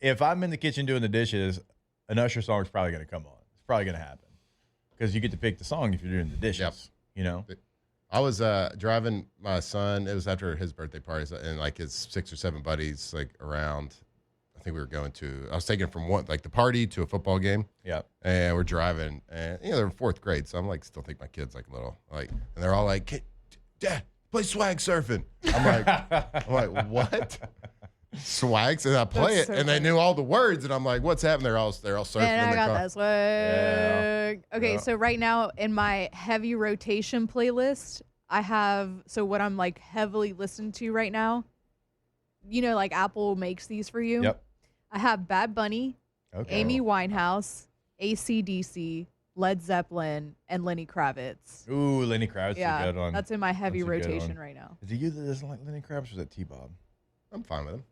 Speaker 4: If I'm in the kitchen doing the dishes, an Usher song is probably going to come on. It's probably going to happen because you get to pick the song if you're doing the dishes.
Speaker 3: Yep.
Speaker 4: You know.
Speaker 3: I was driving my son. It was after his birthday party, and like his 6 or 7 buddies, like around. I think we were going to. I was taking him from one like the party to a football game.
Speaker 4: Yeah.
Speaker 3: And we're driving, and they're in 4th grade, so I'm like still think my kid's like little, like, and they're all like, "Dad, play swag surfing." I'm like, what? Swags, and I play
Speaker 5: That's
Speaker 3: it,
Speaker 5: so
Speaker 3: and they
Speaker 5: funny.
Speaker 3: knew all the words, and I'm like, "What's happening?" They're all surfing
Speaker 5: And
Speaker 3: in
Speaker 5: I
Speaker 3: the
Speaker 5: got
Speaker 3: car.
Speaker 5: that swag. Okay,
Speaker 3: Yeah.
Speaker 5: so right now in my heavy rotation playlist, I have what I'm like heavily listened to right now. You know, like Apple makes these for you.
Speaker 4: Yep.
Speaker 5: I have Bad Bunny,
Speaker 4: Okay.
Speaker 5: Amy Winehouse, AC/DC, Led Zeppelin, and Lenny Kravitz.
Speaker 4: Ooh, Lenny Kravitz is a good one.
Speaker 5: That's in my heavy
Speaker 4: That's a good
Speaker 5: rotation
Speaker 4: one.
Speaker 5: right now.
Speaker 4: Is it you that doesn't like Lenny Kravitz or is that T-Bob?
Speaker 3: I'm fine with him.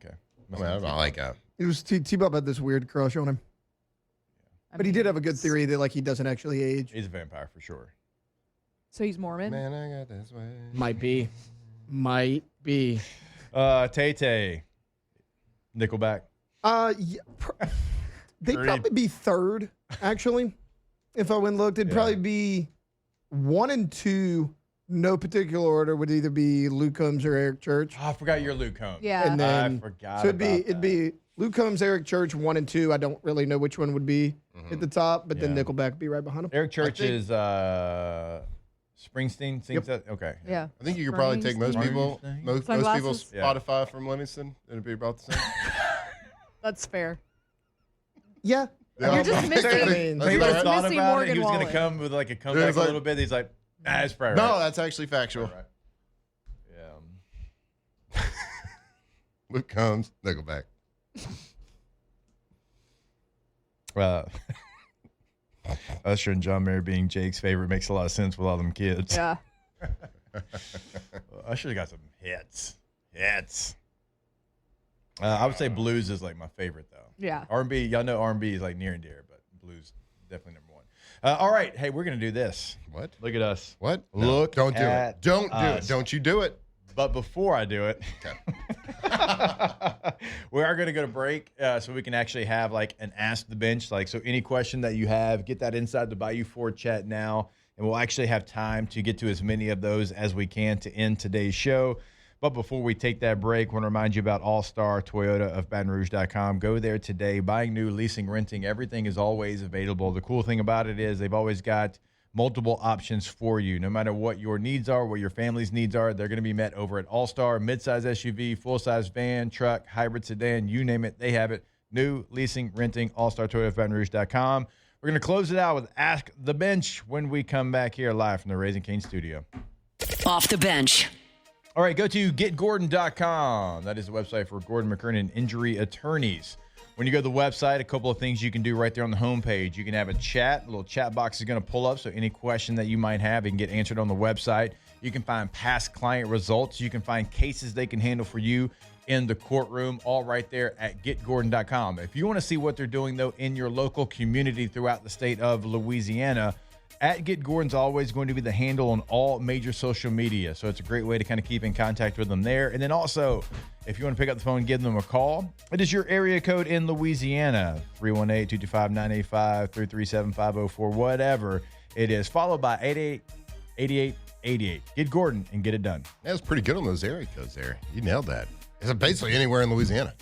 Speaker 4: Okay.
Speaker 3: I mean, I'm not like
Speaker 7: It was T-Bob had this weird crush on him. But he did have a good theory that like he doesn't actually age.
Speaker 4: He's a vampire for sure.
Speaker 5: So he's Mormon?
Speaker 3: man, I got this way.
Speaker 7: Might be.
Speaker 4: Tay-Tay. Nickelback.
Speaker 7: Yeah, they'd probably be third, actually. If I went and looked, it'd probably be 1 and 2. No particular order would either be Luke Combs or Eric Church.
Speaker 4: Oh, I forgot you're Luke Combs.
Speaker 5: Yeah.
Speaker 7: And then,
Speaker 4: I forgot.
Speaker 7: so it'd be Luke Combs, Eric Church, 1 and 2. I don't really know which one would be at the top, but then
Speaker 4: Yeah.
Speaker 7: Nickelback would be right behind him.
Speaker 4: Eric Church is Springsteen sings that? Okay.
Speaker 5: Yeah.
Speaker 3: I think you could probably take most people,
Speaker 4: Springsteen.
Speaker 3: most people's
Speaker 5: Sunglasses?
Speaker 3: Spotify from Livingston, and it'd be about the same.
Speaker 5: That's fair.
Speaker 7: Yeah.
Speaker 5: You're just missing.
Speaker 7: I mean,
Speaker 3: That's
Speaker 4: He
Speaker 3: about
Speaker 4: was
Speaker 3: right.
Speaker 4: thought
Speaker 5: Missing
Speaker 4: about it.
Speaker 5: Morgan
Speaker 4: He was going to
Speaker 5: Wallen.
Speaker 4: come with like a
Speaker 3: It
Speaker 4: comeback
Speaker 3: was
Speaker 4: a
Speaker 3: like-
Speaker 4: little bit. He's like, nah, it's probably
Speaker 3: No,
Speaker 4: right.
Speaker 3: that's actually factual.
Speaker 4: Right. Yeah.
Speaker 3: Luke Combs, Nickelback.
Speaker 4: Usher and John Mayer being Jake's favorite makes a lot of sense with all them kids.
Speaker 5: Yeah.
Speaker 4: Usher's got some hits. I would say blues is like my favorite though.
Speaker 5: Yeah.
Speaker 4: R&B, y'all know R&B is like near and dear, but blues definitely number one. All right, hey, we're gonna do this.
Speaker 3: What?
Speaker 4: Look at us.
Speaker 3: What?
Speaker 4: Look
Speaker 3: Don't do
Speaker 4: at
Speaker 3: it. Don't do
Speaker 4: us.
Speaker 3: it. Don't you do it.
Speaker 4: But before I do it,
Speaker 3: Okay.
Speaker 4: we are going to go to break so we can actually have like an Ask the Bench. Like, so any question that you have, get that inside the Bayou Ford chat now, and we'll actually have time to get to as many of those as we can to end today's show. But before we take that break, I want to remind you about All-Star Toyota of BatonRouge.com. Go there today. Buying new, leasing, renting, everything is always available. The cool thing about it is they've always got multiple options for you. No matter what your needs are, what your family's needs are, they're going to be met over at All-Star. Midsize SUV, full-size van, truck, hybrid sedan, you name it, they have it. New, leasing, renting, All-Star Toyota of BatonRouge.com. We're going to close it out with Ask the Bench when we come back here live from the Raising Cane studio.
Speaker 1: Off the bench.
Speaker 4: All right, go to getgordon.com. That is the website for Gordon McKernan Injury Attorneys. When you go to the website, a couple of things you can do right there on the homepage. You can have a chat. A little chat box is going to pull up, so any question that you might have, it can get answered on the website. You can find past client results. You can find cases they can handle for you in the courtroom, all right there at getgordon.com. If you want to see what they're doing, though, in your local community throughout the state of Louisiana, at Get Gordon's always going to be the handle on all major social media. So it's a great way to kind of keep in contact with them there. And then also, if you want to pick up the phone and give them a call, it is your area code in Louisiana, 318-225-985, 337-504, whatever it is, followed by 888888. Get Gordon and get it done.
Speaker 3: That was pretty good on those area codes there. You nailed that. It's basically anywhere in Louisiana.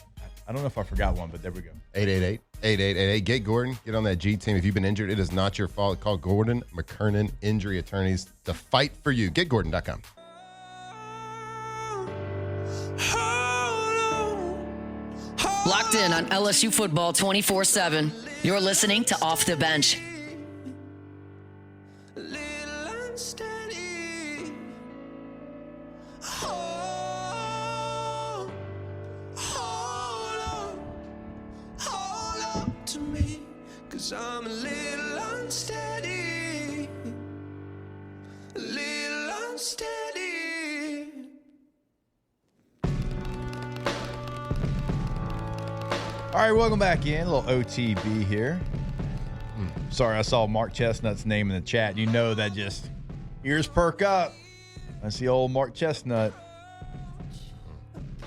Speaker 4: I don't know if I forgot one, but there we go.
Speaker 3: 888-8888. Get Gordon. Get on that G team. If you've been injured, it is not your fault. Call Gordon McKernan Injury Attorneys to fight for you. GetGordon.com.
Speaker 1: Locked in on LSU football 24/7. You're listening to Off the Bench.
Speaker 9: I'm a little unsteady, a little unsteady.
Speaker 4: All right, welcome back in. A little OTB here. Sorry, I saw Mark Chestnut's name in the chat. You know that just ears perk up. That's the old Mark Chestnut.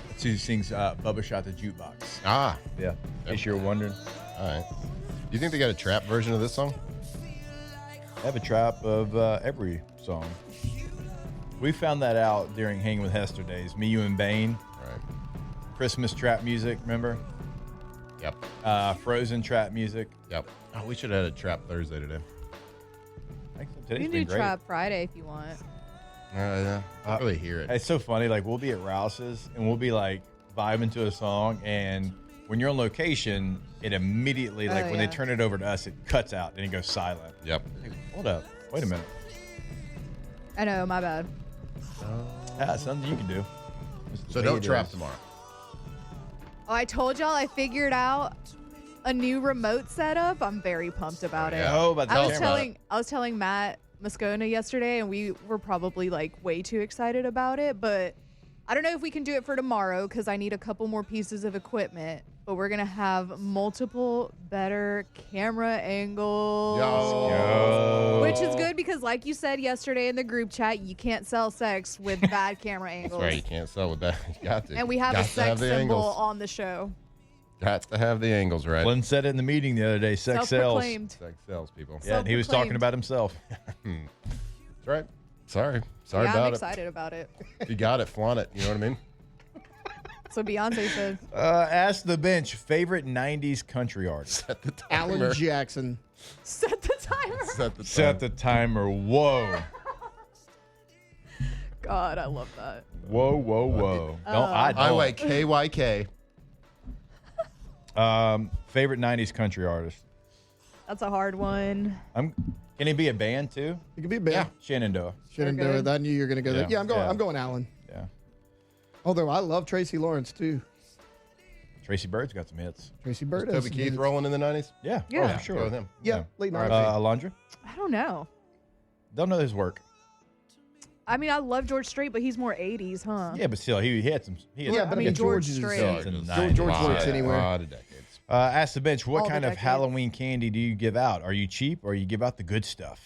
Speaker 4: That's who sings Bubba Shot the Jukebox.
Speaker 3: Ah,
Speaker 4: Yeah, in case you're wondering.
Speaker 3: all right. Do you think they got a trap version of this song?
Speaker 4: I have a trap of every song. We found that out during Hanging with Hester days. Me, you, and Bane.
Speaker 3: Right.
Speaker 4: Christmas trap music, remember?
Speaker 3: Yep.
Speaker 4: Frozen trap music.
Speaker 3: Yep. Oh, we should have had a trap Thursday today.
Speaker 4: Today's
Speaker 5: You can
Speaker 4: been
Speaker 5: do
Speaker 4: great.
Speaker 5: Trap Friday if you want.
Speaker 3: Yeah. I really hear it.
Speaker 4: It's so funny. Like, we'll be at Rouse's and we'll be like vibing to a song, and when you're on location, it immediately, like when they turn it over to us, it cuts out and it goes silent.
Speaker 3: Yep.
Speaker 4: Like, hold up. Wait a minute.
Speaker 5: I know, my bad.
Speaker 4: Yeah, it's something you can do. It's the
Speaker 3: So
Speaker 4: way
Speaker 3: don't
Speaker 4: it
Speaker 3: trap
Speaker 4: is.
Speaker 3: tomorrow.
Speaker 5: Oh, I told y'all I figured out a new remote setup. I'm very pumped about it.
Speaker 4: Oh, about the camera.
Speaker 5: I was telling Matt Moscona yesterday, and we were probably like way too excited about it, but I don't know if we can do it for tomorrow because I need a couple more pieces of equipment. But we're gonna have multiple better camera angles, which is good because, like you said yesterday in the group chat, you can't sell sex with bad camera angles.
Speaker 3: That's right. You can't sell with that. You got to.
Speaker 5: And we have
Speaker 3: Got
Speaker 5: a
Speaker 3: to
Speaker 5: sex
Speaker 3: have the
Speaker 5: symbol
Speaker 3: angles.
Speaker 5: on the show.
Speaker 3: Got to have the angles right.
Speaker 4: Glenn said it in the meeting the other day. Sex sells.
Speaker 5: Self-proclaimed.
Speaker 3: Sex sells, people.
Speaker 4: Yeah, and he was talking
Speaker 5: Self-proclaimed.
Speaker 4: about himself.
Speaker 3: That's right. Sorry
Speaker 5: Yeah,
Speaker 3: about
Speaker 5: I'm
Speaker 3: it.
Speaker 5: excited about it.
Speaker 3: If you got it, flaunt it. You know what I mean?
Speaker 5: So Beyonce said,
Speaker 4: Ask the bench, favorite 90s country artist.
Speaker 3: Set the timer.
Speaker 7: Alan Jackson.
Speaker 5: set the timer.
Speaker 3: Set the
Speaker 4: Set the timer. Whoa.
Speaker 5: God, I love that.
Speaker 4: Whoa, whoa, whoa. I
Speaker 3: I
Speaker 4: don't.
Speaker 3: like KYK.
Speaker 4: Favorite 90s country artist.
Speaker 5: That's a hard one.
Speaker 4: Can he be a band too?
Speaker 7: It could be a band.
Speaker 3: Yeah.
Speaker 4: Shenandoah.
Speaker 7: Shouldn't do
Speaker 5: good.
Speaker 7: it. I knew you were gonna go there.
Speaker 4: Yeah.
Speaker 7: Yeah, I'm going.
Speaker 4: Yeah.
Speaker 7: I'm going Alan.
Speaker 4: Yeah.
Speaker 7: Although I love Tracy Lawrence too.
Speaker 4: Tracy Bird's got some hits.
Speaker 7: Tracy Bird.
Speaker 3: Was
Speaker 7: has
Speaker 3: Toby
Speaker 7: some
Speaker 3: Keith
Speaker 7: hits.
Speaker 3: rolling in the 90s?
Speaker 4: Yeah.
Speaker 5: Yeah.
Speaker 4: Oh,
Speaker 5: Yeah,
Speaker 4: for sure.
Speaker 3: Go with him.
Speaker 7: Yeah, late
Speaker 3: All right.
Speaker 7: 90s.
Speaker 4: Alondra?
Speaker 5: I don't know.
Speaker 4: Don't know his work.
Speaker 5: I mean, I love George Strait, but he's more 80s, huh?
Speaker 4: Yeah, but still, he had some. He had
Speaker 7: Yeah,
Speaker 4: some
Speaker 7: but I
Speaker 5: mean,
Speaker 7: mean,
Speaker 4: hits.
Speaker 5: George
Speaker 7: George is
Speaker 5: Strait.
Speaker 4: George in the
Speaker 7: George
Speaker 4: 90s.
Speaker 7: works anywhere.
Speaker 3: A lot of decades.
Speaker 4: Ask the bench, what
Speaker 5: All the
Speaker 4: kind of
Speaker 5: decades.
Speaker 4: Halloween candy do you give out? Are you cheap or you give out the good stuff?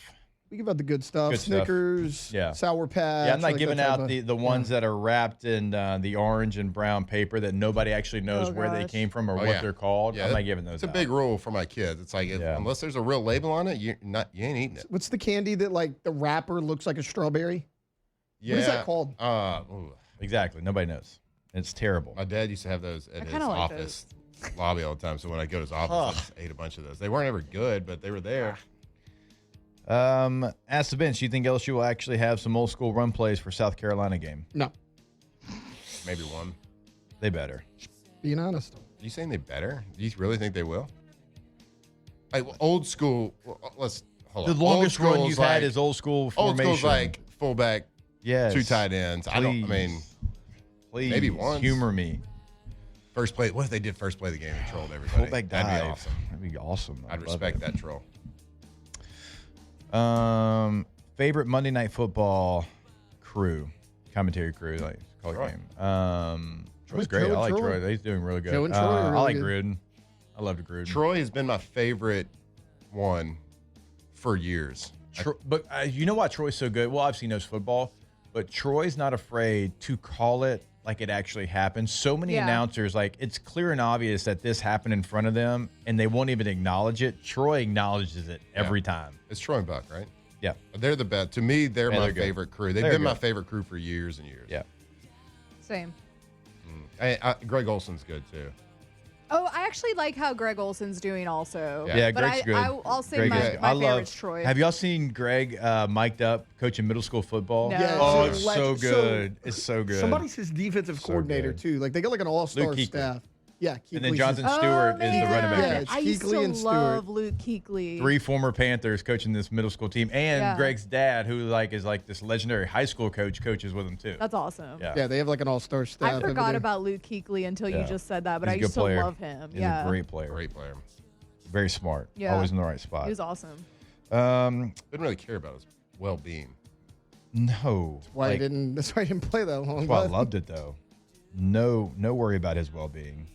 Speaker 7: We give out the good stuff.
Speaker 4: Good stuff.
Speaker 7: Snickers.
Speaker 4: Yeah.
Speaker 7: Sour Patch.
Speaker 4: Yeah, I'm not
Speaker 7: like
Speaker 4: giving
Speaker 7: that type
Speaker 4: out
Speaker 7: of-
Speaker 4: the ones that are wrapped in the orange and brown paper that nobody actually knows
Speaker 5: Oh,
Speaker 4: where they
Speaker 5: gosh.
Speaker 4: came from or
Speaker 3: Oh,
Speaker 4: what
Speaker 3: yeah.
Speaker 4: they're called.
Speaker 3: Yeah,
Speaker 4: I'm not giving those
Speaker 3: It's a
Speaker 4: out.
Speaker 3: big rule for my kids. It's like
Speaker 4: Yeah.
Speaker 3: unless there's a real label on it, you ain't eating it.
Speaker 7: What's the candy that like the wrapper looks like a strawberry?
Speaker 3: Yeah.
Speaker 7: What is that called?
Speaker 4: Exactly. Nobody knows. It's terrible.
Speaker 3: My dad used to have those at his
Speaker 5: kinda like
Speaker 3: office lobby all the time. So when I go to his office, I just ate a bunch of those. They weren't ever good, but they were there.
Speaker 4: Ask the bench, do you think LSU will actually have some old school run plays for South Carolina game?
Speaker 7: No.
Speaker 3: Maybe one.
Speaker 4: They better.
Speaker 7: Being honest.
Speaker 3: Are you saying they better? Do you really think they will? Like old school. Let's hold
Speaker 4: The
Speaker 3: on.
Speaker 4: longest
Speaker 3: Old
Speaker 4: run
Speaker 3: school's
Speaker 4: you've had
Speaker 3: like-
Speaker 4: is old school
Speaker 3: Old
Speaker 4: formation.
Speaker 3: school's like fullback,
Speaker 4: yes.
Speaker 3: 2 tight ends. I mean,
Speaker 4: Please
Speaker 3: maybe once.
Speaker 4: humor me.
Speaker 3: first play. What if they did first play of the game and trolled everybody?
Speaker 4: Fullback
Speaker 3: That'd
Speaker 4: dive.
Speaker 3: be awesome.
Speaker 4: That'd be awesome.
Speaker 3: I'd
Speaker 4: love
Speaker 3: respect
Speaker 4: it.
Speaker 3: that troll.
Speaker 4: Favorite Monday Night Football crew, commentary crew, like call it
Speaker 3: Troy.
Speaker 4: game. Troy's great.
Speaker 7: Joe
Speaker 4: I
Speaker 7: and
Speaker 4: like
Speaker 7: Troy.
Speaker 4: Troy. He's doing really good.
Speaker 7: Joe and Troy are
Speaker 4: I
Speaker 7: really
Speaker 4: like
Speaker 7: good.
Speaker 4: Gruden. I loved Gruden.
Speaker 3: Troy has been my favorite one for years.
Speaker 4: But you know why Troy's so good? Well, obviously he knows football, but Troy's not afraid to call it like it actually happened. So many
Speaker 5: Yeah.
Speaker 4: announcers, like it's clear and obvious that this happened in front of them, and they won't even acknowledge it. Troy acknowledges it every time.
Speaker 3: It's Troy and Buck, right?
Speaker 4: Yeah,
Speaker 3: They're the best. To me, they're
Speaker 4: Yeah,
Speaker 3: my
Speaker 4: they're good.
Speaker 3: favorite crew. They've
Speaker 4: They're
Speaker 3: been my
Speaker 4: good.
Speaker 3: favorite crew for years and years.
Speaker 4: yeah.
Speaker 5: Same.
Speaker 3: Greg Olson's good too.
Speaker 5: Oh, I actually like how Greg Olson's doing also.
Speaker 3: Yeah.
Speaker 4: Yeah,
Speaker 5: But
Speaker 4: Greg's good.
Speaker 5: I'll say
Speaker 4: Greg
Speaker 5: my,
Speaker 4: is good.
Speaker 5: my
Speaker 4: I love-
Speaker 5: favorite's Troy.
Speaker 4: Have y'all seen Greg mic'd up coaching middle school football?
Speaker 5: No. Yeah,
Speaker 4: Oh,
Speaker 7: it's
Speaker 4: it's
Speaker 7: a
Speaker 4: so
Speaker 7: legend.
Speaker 4: good. It's so good.
Speaker 7: Somebody's his defensive coordinator
Speaker 4: good.
Speaker 7: too. Like they got like an all-star
Speaker 4: Luke Kuechly.
Speaker 7: staff. Yeah,
Speaker 4: And then
Speaker 7: Kuechly's
Speaker 4: Jonathan
Speaker 7: his-
Speaker 4: Stewart is the running back.
Speaker 7: Yeah,
Speaker 4: coach.
Speaker 7: it's
Speaker 5: I used
Speaker 7: Kuechly
Speaker 5: to
Speaker 7: and Stewart.
Speaker 5: love Luke Kuechly.
Speaker 4: 3 former Panthers coaching this middle school team, and
Speaker 5: Yeah.
Speaker 4: Greg's dad, who is this legendary high school coach, coaches with him too.
Speaker 5: That's awesome.
Speaker 4: Yeah,
Speaker 7: Yeah, they have like an all-star staff.
Speaker 5: I
Speaker 7: over
Speaker 5: forgot
Speaker 7: there.
Speaker 5: about Luke Kuechly until
Speaker 4: Yeah.
Speaker 5: you just said that, but
Speaker 4: He's
Speaker 5: I
Speaker 4: a good
Speaker 5: used to
Speaker 4: player.
Speaker 5: love him.
Speaker 4: He's
Speaker 5: yeah.
Speaker 4: a great player.
Speaker 3: Great player.
Speaker 4: Very smart.
Speaker 5: Yeah.
Speaker 4: Always in the right spot.
Speaker 5: He was awesome.
Speaker 3: Didn't really care about his well-being.
Speaker 4: No.
Speaker 7: Why
Speaker 4: like,
Speaker 7: that's why I didn't play that long.
Speaker 4: that's why I
Speaker 7: but-
Speaker 4: loved it though. No worry about his well-being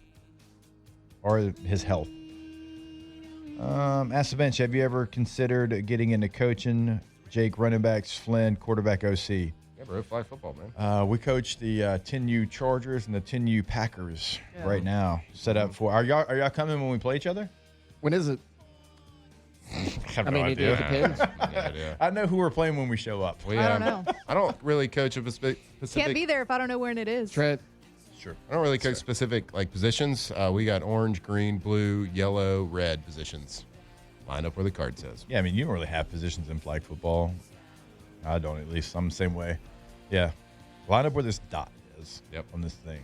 Speaker 4: or his health. Ask the bench, have you ever considered getting into coaching? Jake, running backs, Flynn, quarterback OC.
Speaker 3: Yeah, bro, flag football, man.
Speaker 4: We coach the 10U Chargers and the 10U Packers
Speaker 5: Yeah.
Speaker 4: right now. Set up for. Are y'all coming when we play each other?
Speaker 7: When is it?
Speaker 4: I
Speaker 7: mean, it depends.
Speaker 3: Yeah.
Speaker 4: I know who we're playing when we show up.
Speaker 3: We,
Speaker 5: I don't know.
Speaker 3: I don't really coach a specific.
Speaker 5: Can't be there if I don't know when it is.
Speaker 7: Trent.
Speaker 4: Sure.
Speaker 3: I don't really coach specific positions. We got orange, green, blue, yellow, red positions. Line up where the card says.
Speaker 4: Yeah, I mean, you don't really have positions in flag football. I don't, at least. I'm the same way. Yeah. Line up where this dot is
Speaker 3: Yep.
Speaker 4: on this thing.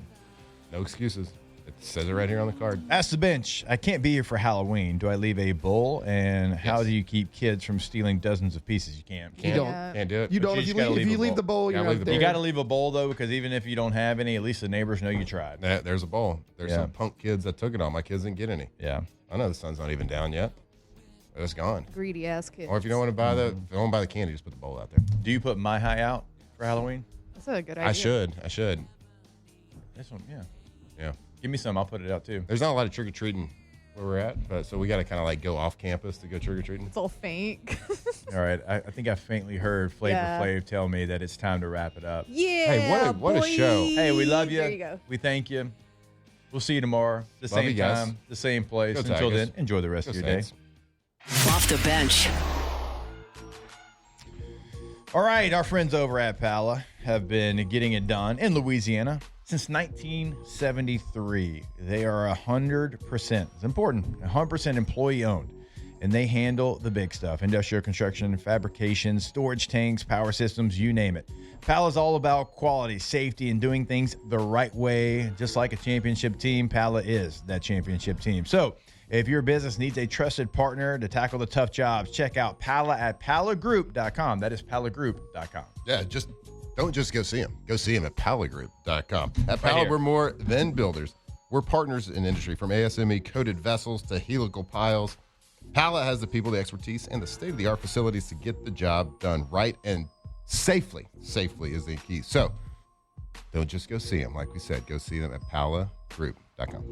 Speaker 3: No excuses. It says it right here on the card.
Speaker 4: Ask the bench. I can't be here for Halloween. Do I leave a bowl? And how do you keep kids from stealing dozens of pieces? You can't.
Speaker 7: You don't.
Speaker 3: Can't do it.
Speaker 7: You don't.
Speaker 4: You
Speaker 7: If
Speaker 4: just
Speaker 7: you
Speaker 4: gotta
Speaker 7: leave, if
Speaker 4: leave
Speaker 7: you
Speaker 4: a
Speaker 7: leave
Speaker 4: bowl.
Speaker 7: the bowl, you're
Speaker 3: Gotta
Speaker 7: not
Speaker 3: leave the
Speaker 7: there.
Speaker 4: You got to leave a bowl, though, because even if you don't have any, at least the neighbors know you tried.
Speaker 3: There's a bowl. There's
Speaker 4: Yeah.
Speaker 3: some punk kids that took it all. My kids didn't get any.
Speaker 4: Yeah.
Speaker 3: I know the sun's not even down yet. But it's gone.
Speaker 5: Greedy ass kids.
Speaker 3: Or if you don't want to buy if you don't want to buy the candy, just put the bowl out there.
Speaker 4: Do you put My High out for Halloween?
Speaker 5: That's a good idea.
Speaker 3: I should.
Speaker 4: This one, yeah.
Speaker 3: Yeah.
Speaker 4: Give me some. I'll put it out, too.
Speaker 3: There's not a lot of trick or treating where we're at, but so we got to kind of like go off campus to go trick or treating.
Speaker 5: It's all faint.
Speaker 4: All right. I think I faintly heard Flavor
Speaker 5: Yeah.
Speaker 4: Flav tell me that it's time to wrap it up.
Speaker 5: Yeah.
Speaker 3: Hey, what a
Speaker 5: boy.
Speaker 3: show.
Speaker 4: Hey, we love you.
Speaker 5: There you go.
Speaker 4: We thank you. We'll see you tomorrow. The
Speaker 3: Love
Speaker 4: same
Speaker 3: you guys.
Speaker 4: time, the same place.
Speaker 3: Go
Speaker 4: Until
Speaker 3: Tigers.
Speaker 4: then, enjoy the rest
Speaker 3: Go
Speaker 4: of your
Speaker 3: Saints.
Speaker 4: day.
Speaker 1: Off the bench.
Speaker 4: All right, our friends over at Pala have been getting it done in Louisiana since 1973. They are 100%, it's important, 100% employee owned, and they handle the big stuff: industrial construction, fabrication, storage tanks, power systems, you name it. Pala is all about quality, safety, and doing things the right way. Just like a championship team, Pala is that championship team. So if your business needs a trusted partner to tackle the tough jobs, check out Pala at palagroup.com. That is palagroup.com.
Speaker 3: Yeah, don't just go see them. Go see them at palagroup.com. At
Speaker 4: Right
Speaker 3: Pala,
Speaker 4: here.
Speaker 3: we're more than builders. We're partners in industry, from ASME coated vessels to helical piles. Pala has the people, the expertise, and the state-of-the-art facilities to get the job done right and safely. Safely is the key. So don't just go see them. Like we said, go see them at palagroup.com.